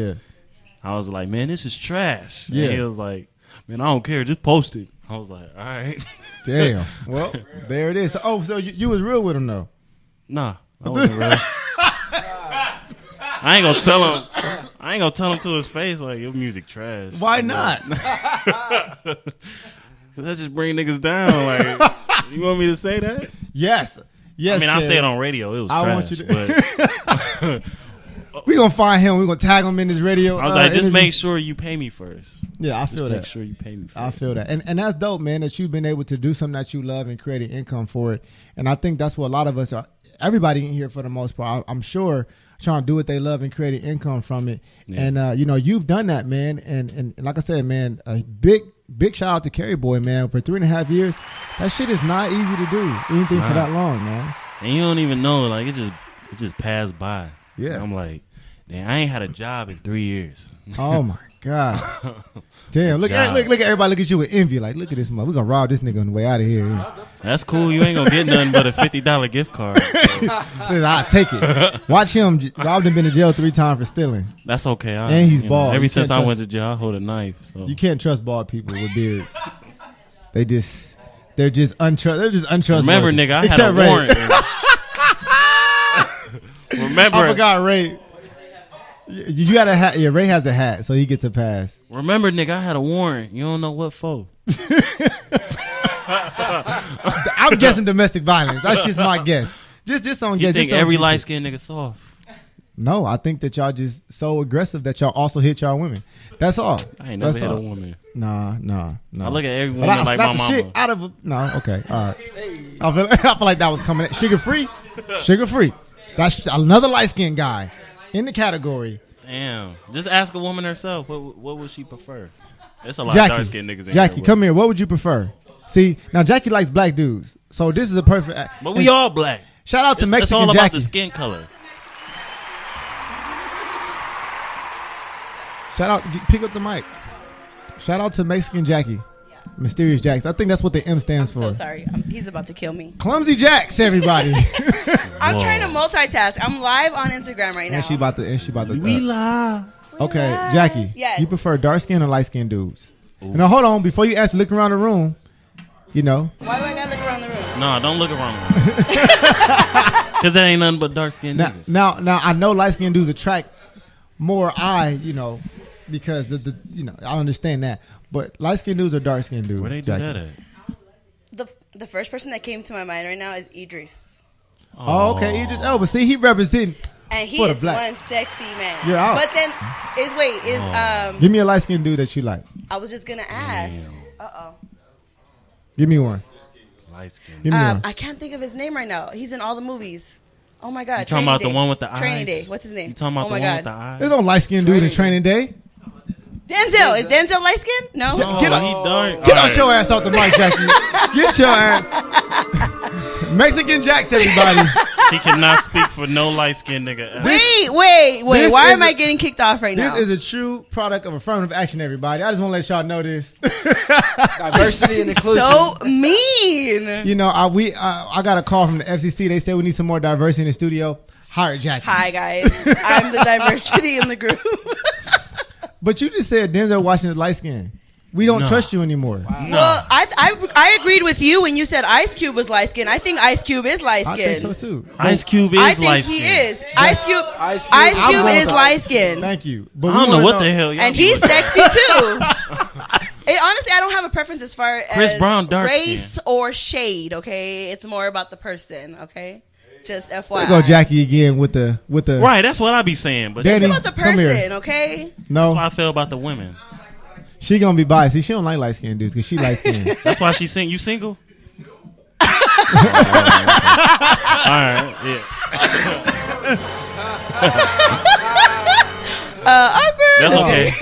I was like, man, this is trash. Yeah. And he was like, man, I don't care. Just post it. I was like, all right. Damn. Well, there it is. So you was real with him, though? Nah, I wasn't real. I ain't gonna tell him to his face like your music trash. Why not? Cause that just bring niggas down. Like, you want me to say that? Yes. I mean, I'll say it on radio. It was trash. Want you to we gonna find him. We gonna tag him in this radio. I was like, just make sure you pay me first. Yeah, I feel that. Make sure you pay me first. I feel that, and that's dope, man. That you've been able to do something that you love and create an income for it. And I think that's what a lot of us are. Everybody in here, for the most part, I'm sure, trying to do what they love and create an income from it. Yeah. And you've done that, man. And like I said, man, a big shout out to Careyboy, man. For 3.5 years, that shit is not easy to do anything for that long, man. And you don't even know, like it just passed by. Yeah, and I'm like, damn, I ain't had a job in 3 years. Oh my God. Damn, look at everybody look at you with envy. Like, look at this mother. We're gonna rob this nigga on the way out of here. That's cool. You ain't gonna get nothing but a $50 gift card. So. I'll take it. Watch him. Rob done been to jail 3 times for stealing. That's okay. And he's bald. Ever since I went to jail, I hold a knife. So. You can't trust bald people with beards. They're just untrustworthy. Remember, nigga, I had a warrant. Remember, I forgot Ray. You got a hat. Yeah, Ray has a hat, so he gets a pass. Remember, nigga, I had a warrant. You don't know what for. I'm guessing domestic violence. That's just my guess. Just on guess. You think every light skinned nigga soft? No, I think that y'all just so aggressive that y'all also hit y'all women. That's all. I ain't never hit a woman. Nah. I look at every woman like my mama. Shit out of no, okay, all right. I feel like that was coming. Sugar free. That's another light skinned guy in the category. Damn. Just ask a woman herself. What would she prefer? There's a lot Jackie, of dark skinned niggas in Jackie, here. come here. What would you prefer? See, now Jackie likes black dudes, so this is a perfect. But we all black. Shout out to Mexican It's all Jackie. about the skin color. Shout out, pick up the mic. Shout out to Mexican Jackie, Mysterious Jacks. I think that's what the M stands for. So sorry, he's about to kill me. Clumsy Jacks, everybody. I'm trying to multitask. I'm live on Instagram right now. And she about to. We live. Okay, Jackie. Yes. You prefer dark skin or light skinned dudes? Now hold on, before you answer, look around the room. You know. Why do I gotta look around the room? No, don't look around. Because that ain't nothing but dark skinned niggas. Now I know light skinned dudes attract more eye, because of the I understand that. But light skinned dudes or dark skinned dudes? Where they do Jackie? that at? The first person that came to my mind right now is Idris. Oh, okay, Idris Elba. See, he representing. And he for the is black. one sexy man. You're out. But then Give me a light skinned dude that you like. I was just gonna ask. Give me one. Light skin. Give me one. I can't think of his name right now. He's in all the movies. Oh my God. You talking about the one with the eyes? Training Day. What's his name? You talking about the one with the eyes? There's no light skinned dude in Training Day. Denzel. Is Denzel light skinned? No. Get off your ass off the mic, Jackie. Get your ass. Mexican Jacks, everybody. She cannot speak for no light skinned nigga ever. Wait. Why am I getting kicked off right now? This is a true product of affirmative action, everybody. I just want to let y'all know this. Diversity and inclusion. So mean. I got a call from the FCC. They said we need some more diversity in the studio. Hire Jackie. Hi, guys. I'm the diversity in the group. But you just said Denzel Washington's light skin. We don't trust you anymore. Wow. Well, I agreed with you when you said Ice Cube was light skinned. I think Ice Cube is light skinned. I think so too. Ice Cube is light skinned. I think he is. Ice Cube is light skinned. Thank you. But I don't know what the hell. And he's sexy too. Honestly, I don't have a preference as far as Chris Brown, dark race skin. or shade. Okay, it's more about the person. Okay, just FYI. There go Jackie again with the right. That's what I be saying. But Danny, it's about the person. Okay. No, that's how I feel about the women. She gonna be biased. See, she don't like light skinned dudes because she light skinned. That's why she sing. You single? All right, yeah. Awkward. That's okay.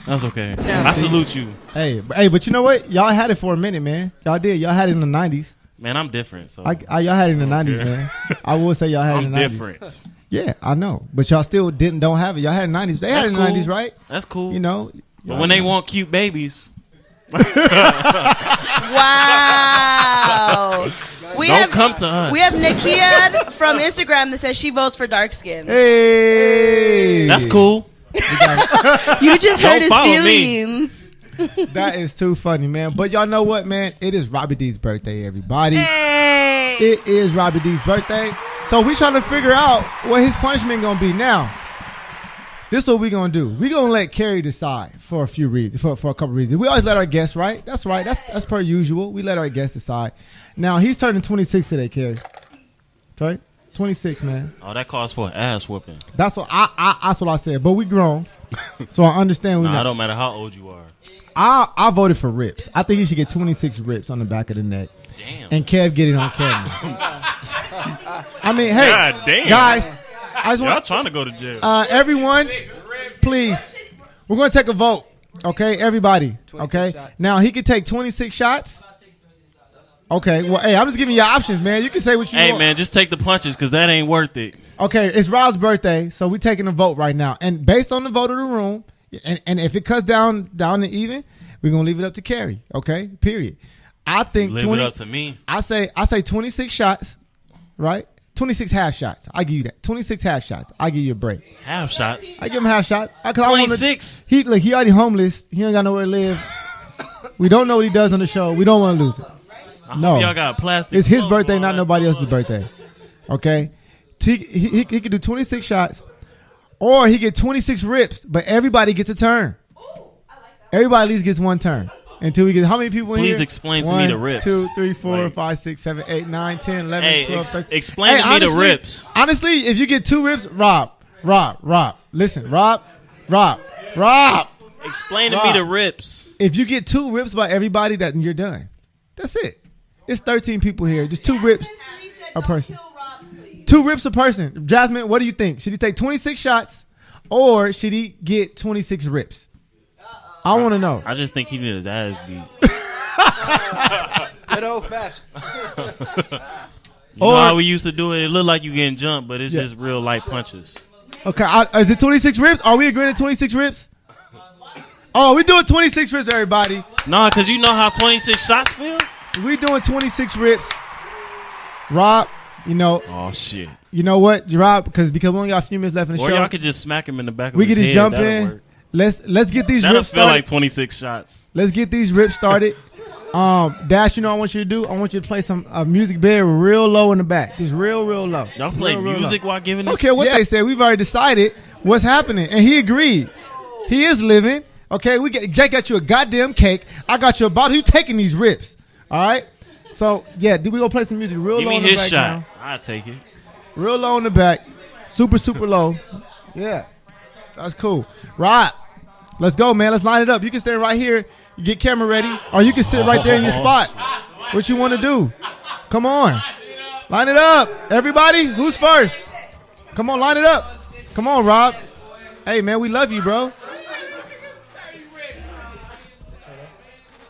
That's okay. No. I salute you. Hey, but you know what? Y'all had it for a minute, man. Y'all did. Y'all had it in the 90s. Man, I'm different. So Y'all had it in the 90s, man. I will say y'all had it in the 90s. I'm different. Yeah, I know. But y'all still don't have it. Y'all had it in the 90s. They had it in the cool. 90s, right? That's cool. You know. But when they want cute babies, Wow. don't come to us. We have Nakia from Instagram that says she votes for dark skin. Hey. That's cool. You just hurt his follow me. feelings. That is too funny, man. But y'all know what, man? It is Robbie D's birthday, everybody. Hey. It is Robbie D's birthday. So we trying to figure out what his punishment gonna be. Now, this is what we gonna do. We gonna let Carey decide for a few reasons, for a couple reasons. We always let our guests, right? That's right. That's per usual. We let our guests decide. Now he's turning 26 today, Carey. Right? 26, man. Oh, that calls for an ass whooping. That's what I said. But we grown, so I understand. Nah, it don't matter how old you are. I voted for rips. I think he should get 26 rips on the back of the neck. Damn. And Kev get it on camera. I mean, hey, God damn. guys, I just Y'all want trying to go to jail. everyone, please. We're going to take a vote, okay? Everybody, okay? shots. Now, he could take 26 shots. Okay, well, hey, I'm just giving you options, man. You can say what you Hey, want. man, just take the punches because that ain't worth it. Okay, it's Rob's birthday, so we're taking a vote right now. And based on the vote of the room, and if it cuts down to even, we're going to leave it up to Carey, okay? Period. I think Leave it up to me. I say 26 shots, right? 26 half shots. I give you that. 26 half shots. I give you a break. Half shots. I give him half shot. 26. He already homeless. He ain't got nowhere to live. We don't know what he does on the show. We don't want to lose it. I hope No. y'all got plastic. It's his clothes birthday, on not that. nobody else's birthday. Okay? He could do 26 shots, or he get 26 rips, but everybody gets a turn. Everybody at least gets one turn. Until we get, how many people in here? Please explain to me the rips. 1, 2, 3, 4, Like- 5, 6, 7, 8, 9, 10, 11, Hey, 12, 13. explain to me the rips. Honestly, if you get 2 rips, Rob. Listen, Rob. Explain to Rob. me the rips. If you get 2 rips by everybody, that you're done. That's it. It's 13 people here. Just 2 rips a person. 2 rips a person. Jasmine, what do you think? Should he take 26 shots, or should he get 26 rips? I want to know. I just think he need his ass beat. Good old fashioned. You know how we used to do it? It looked like you getting jumped, but it's just real light punches. Okay, is it 26 rips? Are we agreeing to 26 rips? Oh, we doing 26 rips, everybody. Nah, because you know how 26 shots feel? We doing 26 rips. Rob, you know. Oh, shit. You know what, Rob? Because we only got a few minutes left in the Or show. y'all could just smack him in the back of We his could head. just jump That'll in. work. Let's get these That'll rips feel started. like 26 shots. Let's get these rips started. Dash, you know what I want you to do? I want you to play some music bed real low in the back. Just real low. Y'all play Real music low. while giving I this? don't care what they said. We've already decided what's happening. And he agreed. He is living. Okay, Jake got you a goddamn cake. I got you a bottle. You taking these rips. All right? So, yeah, we going to play some music real Give low me in the his back shot. now. I'll take it. Real low in the back. Super low. Yeah. That's cool. Right. Let's go, man. Let's line it up. You can stay right here. You get camera ready. Or you can sit right there in your spot. What you want to do? Come on. Line it up. Everybody, who's first? Come on, line it up. Come on, Rob. Hey, man, we love you, bro.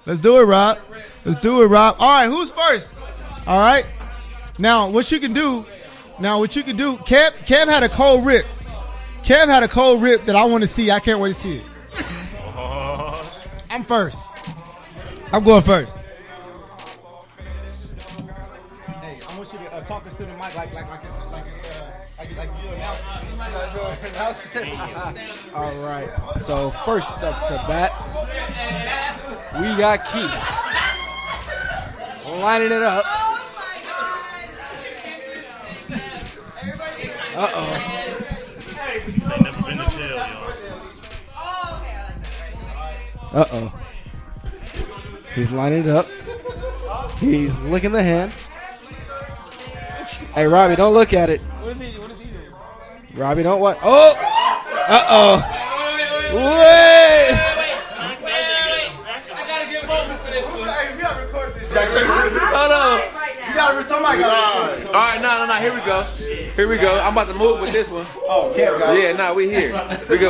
Let's do it, Rob. All right, who's first? All right. Now, what you can do, Kev had a cold rip. That I want to see. I can't wait to see it. I'm first. I'm going first. Hey, I want you to talk us through the mic like you announce. All right. So first up to bat, we got Keith. Lining it up. He's lining it up. He's licking the hand. Hey, Robbie, don't look at it. What is he doing? Robbie, don't what? Oh! Wait! I gotta get vocal for this one. You gotta record this, Jack. Hold on. got to somebody got to. All right, no. Here we go. I'm about to move with this one. Oh, Kev got it. Yeah, nah, we here. We go.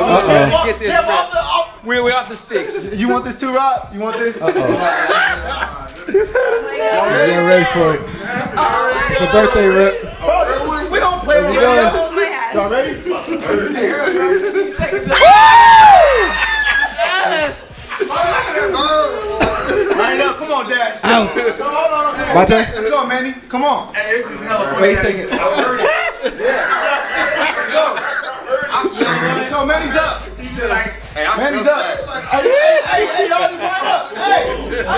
Get this. We're off the sticks. You want this too, Rob? You want this? He's getting ready for it. It's a birthday rip. We don't play with y'all ready? Line up, come on, Dad. Out. Hold on. My turn? Let's go, Manny. Come on. Wait a second. Let's go, Manny's up. Manny's up. Hey, y'all just line up. Hey,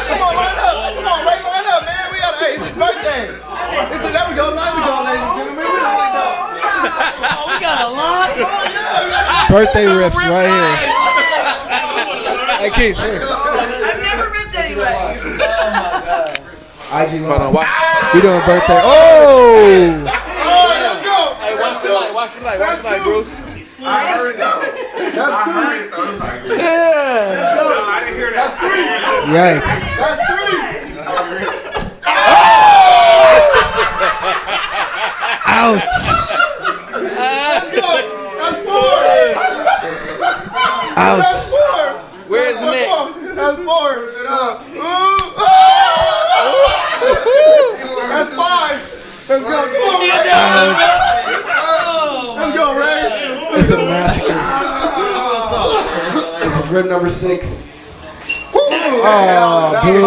come on, line up. Come on, line up, man. We got, hey, it's his birthday. There we go, ladies and gentlemen. We got a lot. Birthday rips right here. Hey, Keith, here. I've never ripped anybody. Oh my god. IG Live. We doing birthday. Oh! Let's go. Hey, watch the light, Bruce. That's three. Yikes. That's three. Ouch. Let's go. That's four. Ouch. That's four. Where's Nick? That's four. That's five. Let's go. Let's go, Ray. It's a massacre. This is rip number 6. Oh, boo.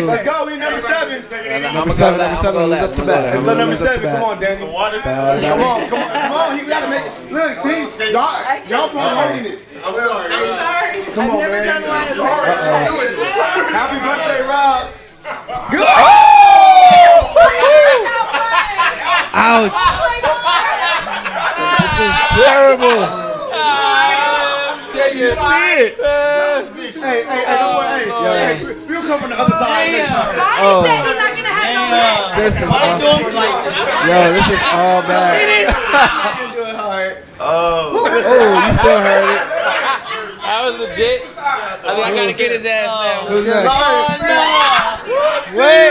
Let's go. We number 7. Number 7. Who's up to bat? Let's go number 7. Come on, Danny. Come on. He gotta make. Look, see, y'all promoting it. I'm sorry. Come on, I've never man. done one. Happy birthday, Rob. Good. Ouch. This is terrible. Can you see it? Hey, don't worry. Hey, we'll come from the other side next time. Oh. He's not gonna have no way. This is Why they doing like this? Yo, this is all bad. Do it hard. Oh, you still heard it. That was legit. I think I gotta get his ass now. Who's next? Wait.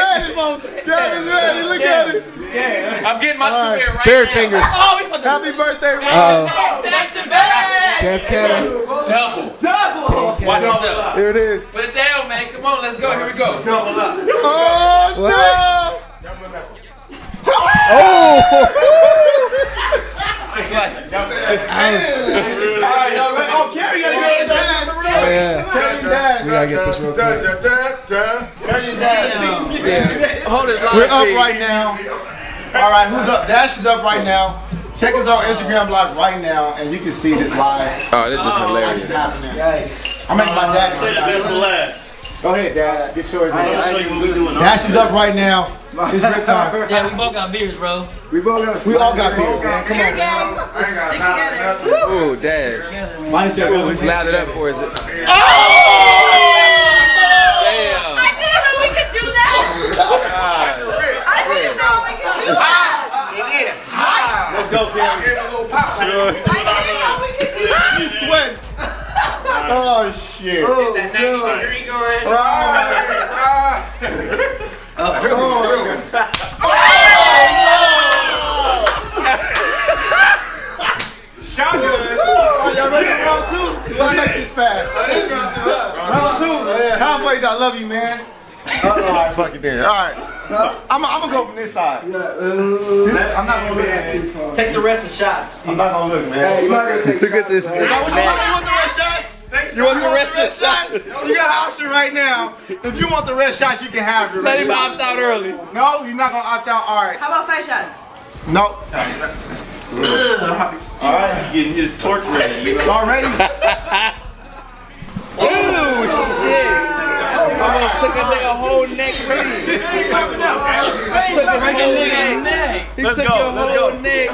Kevin's ready. Look at it. I'm getting my 2 here right Spirit now. fingers. Happy birthday, Rob. Uh-oh. Back to back. Kev Cannon. Double. Watch yourself. Here it is. Put it down, man. Come on, let's go. Here we go. Oh, What? no. It's like, Oh, Carey gotta get his dash. Oh, yeah. Carey dash. We gotta get this real quick. Carey dash. hold it live. We're up right now. All right, who's up? Dash is up right now. Check us out Instagram live right now, and you can see this live. Oh, this is hilarious. Happening. I'm making my dash. Go ahead, Dash. Get yours in. Dash is up right now. It's rip time. Yeah, we both got beers, bro. We all got beers, man. Come on, man. Stick together. Ooh, Dad. Mine said, Loud it up for us. I didn't know we could do that. I didn't know we could do that. let's go, Carey. I didn't know we could do that. You sweat. Oh, shit. Here he going. Y'all ready for round 2? Let's make this fast. Round 2. Halfway, I love you, man. All right, fuck it then. All right. I'm gonna go from this side. I'm not gonna look at it. Take the rest of the shots. I'm not gonna look, man. Hey, you might gotta take Look at this. You want the rest shots? You want the rest shots? You got an option right now. If you want the rest shots, you can have your Let rest him shots. opt out early. No, you're not gonna opt out. All right. How about 5 shots? No. All right, he's getting his torque ready. Y'all ready? Ooh, shit. Took a nigga whole neck ready. Took a whole neck. He took your whole neck.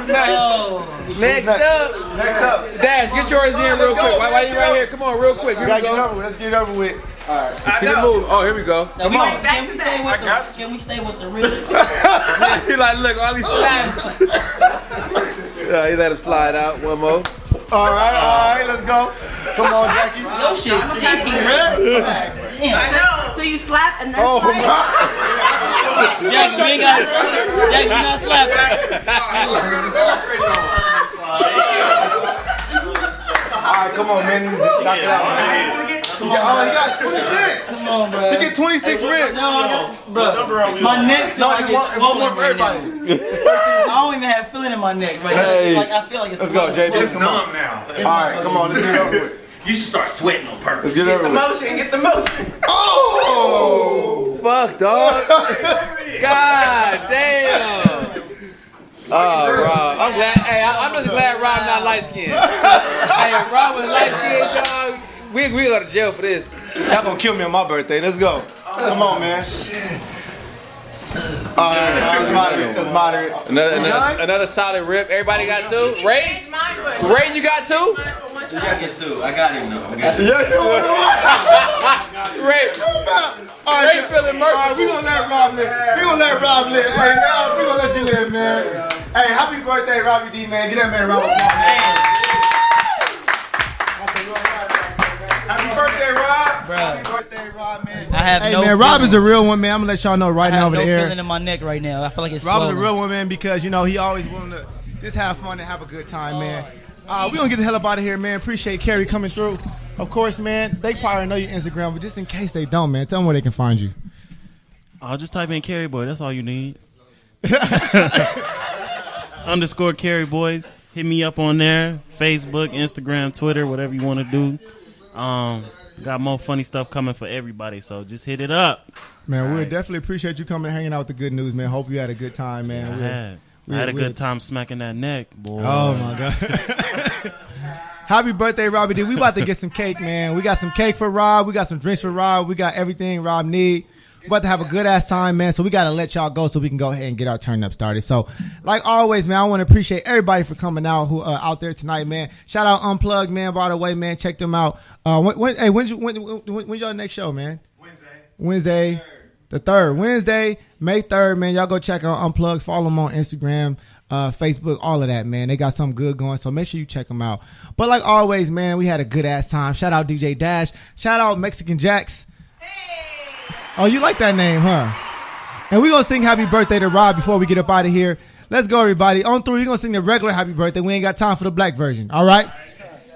Next up. Dash, get yours in real quick. Why you right here? Come on, real quick. Here we go. Let's get it over with. Let's get it moving. Oh, here we go. Come on. Can we stay with the rhythm? He like, look, all these slaps. He let him slide out. One more. All right, let's go. Come on, Jackie. Yo, shit sticky, bro. I know. So you slap and then Oh, slide? Jack, Jack, we ain't got Jack, we not slapping. All right, come on, man. Knock it out, man. He got 26. Come on, bro. He get 26 ribs. No, bro. My neck feel like it's swollen right now. I don't even have feeling in my neck right now. Like I feel like it's let's go, JB. It's numb now. All right, come on. Let's get it over with. You should start sweating on purpose. Let's get it over with. Get the motion. Oh! Fuck, dog. God damn. Oh, Rob. I'm glad. Hey, I'm just glad Rob not light skinned. Hey, if Rob was light skinned, dog, we go to jail for this. Y'all gonna kill me on my birthday. Let's go. Come on, man. All right, that's moderate. Another solid rip. Everybody got two? Ray, you got two? You got it too. I got him though. Ray feeling mercy. All right, we gonna let Rob live. Hey, now we gonna let you live, man. Hey, happy birthday, Robbie D, man. Get that man a round of applause, man. Happy birthday, Rob. Bro. Happy birthday, Rob, man. I have Hey, no man, Rob feeling. is a real one, man. I'm gonna let y'all know right I now have over no the air. feeling in my neck right now. I feel like it's Rob is a swollen. real one, man, because you know he always willing to just have fun and have a good time, man. We gonna get the hell up out of here, man. Appreciate Carey coming through. Of course, man. They probably know your Instagram, but just in case they don't, man, tell them where they can find you. I'll just type in Careyboy. That's all you need. _ Careyboys. Hit me up on there. Facebook, Instagram, Twitter, whatever you want to do. Got more funny stuff coming for everybody, so just hit it up. Man, we definitely appreciate you coming and hanging out with the good news, man. Hope you had a good time, man. I had a good time smacking that neck, boy. Oh, my God. Happy birthday, Robbie D. We about to get some cake, man. We got some cake for Rob. We got some drinks for Rob. We got everything Rob need. We about to have a good-ass time, man. So we got to let y'all go so we can go ahead and get our turn-up started. So, like always, man, I want to appreciate everybody for coming out who out there tonight, man. Shout out Unplugged, man, by the way, man. Check them out. When's your next show, man? Wednesday. The 3rd. Wednesday, May 3rd, man. Y'all go check out Unplugged. Follow them on Instagram, Facebook, all of that, man. They got something good going, so make sure you check them out. But like always, man, we had a good-ass time. Shout out DJ Dash. Shout out Mexican Jacks. Oh, you like that name, huh? And we're going to sing happy birthday to Rob before we get up out of here. Let's go, everybody. On 3, we're going to sing the regular happy birthday. We ain't got time for the black version, all right?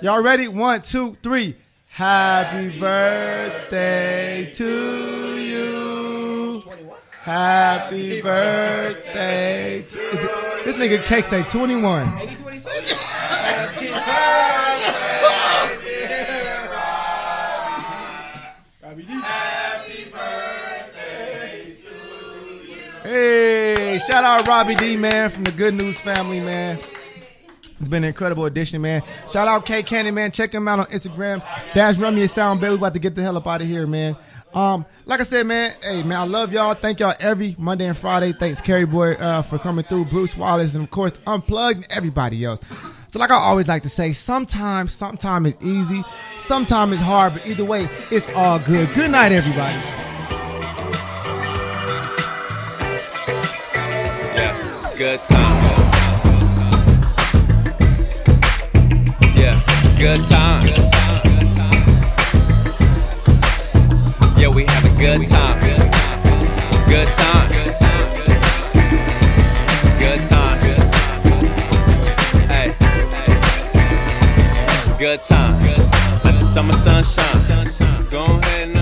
Y'all ready? 1, 2, 3. Happy birthday to you. Happy birthday to you. This nigga Cake say 21. Happy birthday, Happy birthday to you. Hey, shout out Robbie D, man, from the Good News family, man. It's been an incredible addition, man. Shout out K Candy, man. Check him out on Instagram. Dash Run Me a Sound, baby. We about to get the hell up out of here, man. Like I said, man, hey, man, I love y'all. Thank y'all every Monday and Friday. Thanks, Careyboy, for coming through. Bruce Wallace, and, of course, Unplugged and everybody else. So like I always like to say, sometimes it's easy. Sometimes it's hard. But either way, it's all good. Good night, everybody. Yeah, good time. Yeah, it's good time. Yeah, we have a good time. Good time. It's good time. Hey, it's good time. Let the summer sunshine. Go ahead and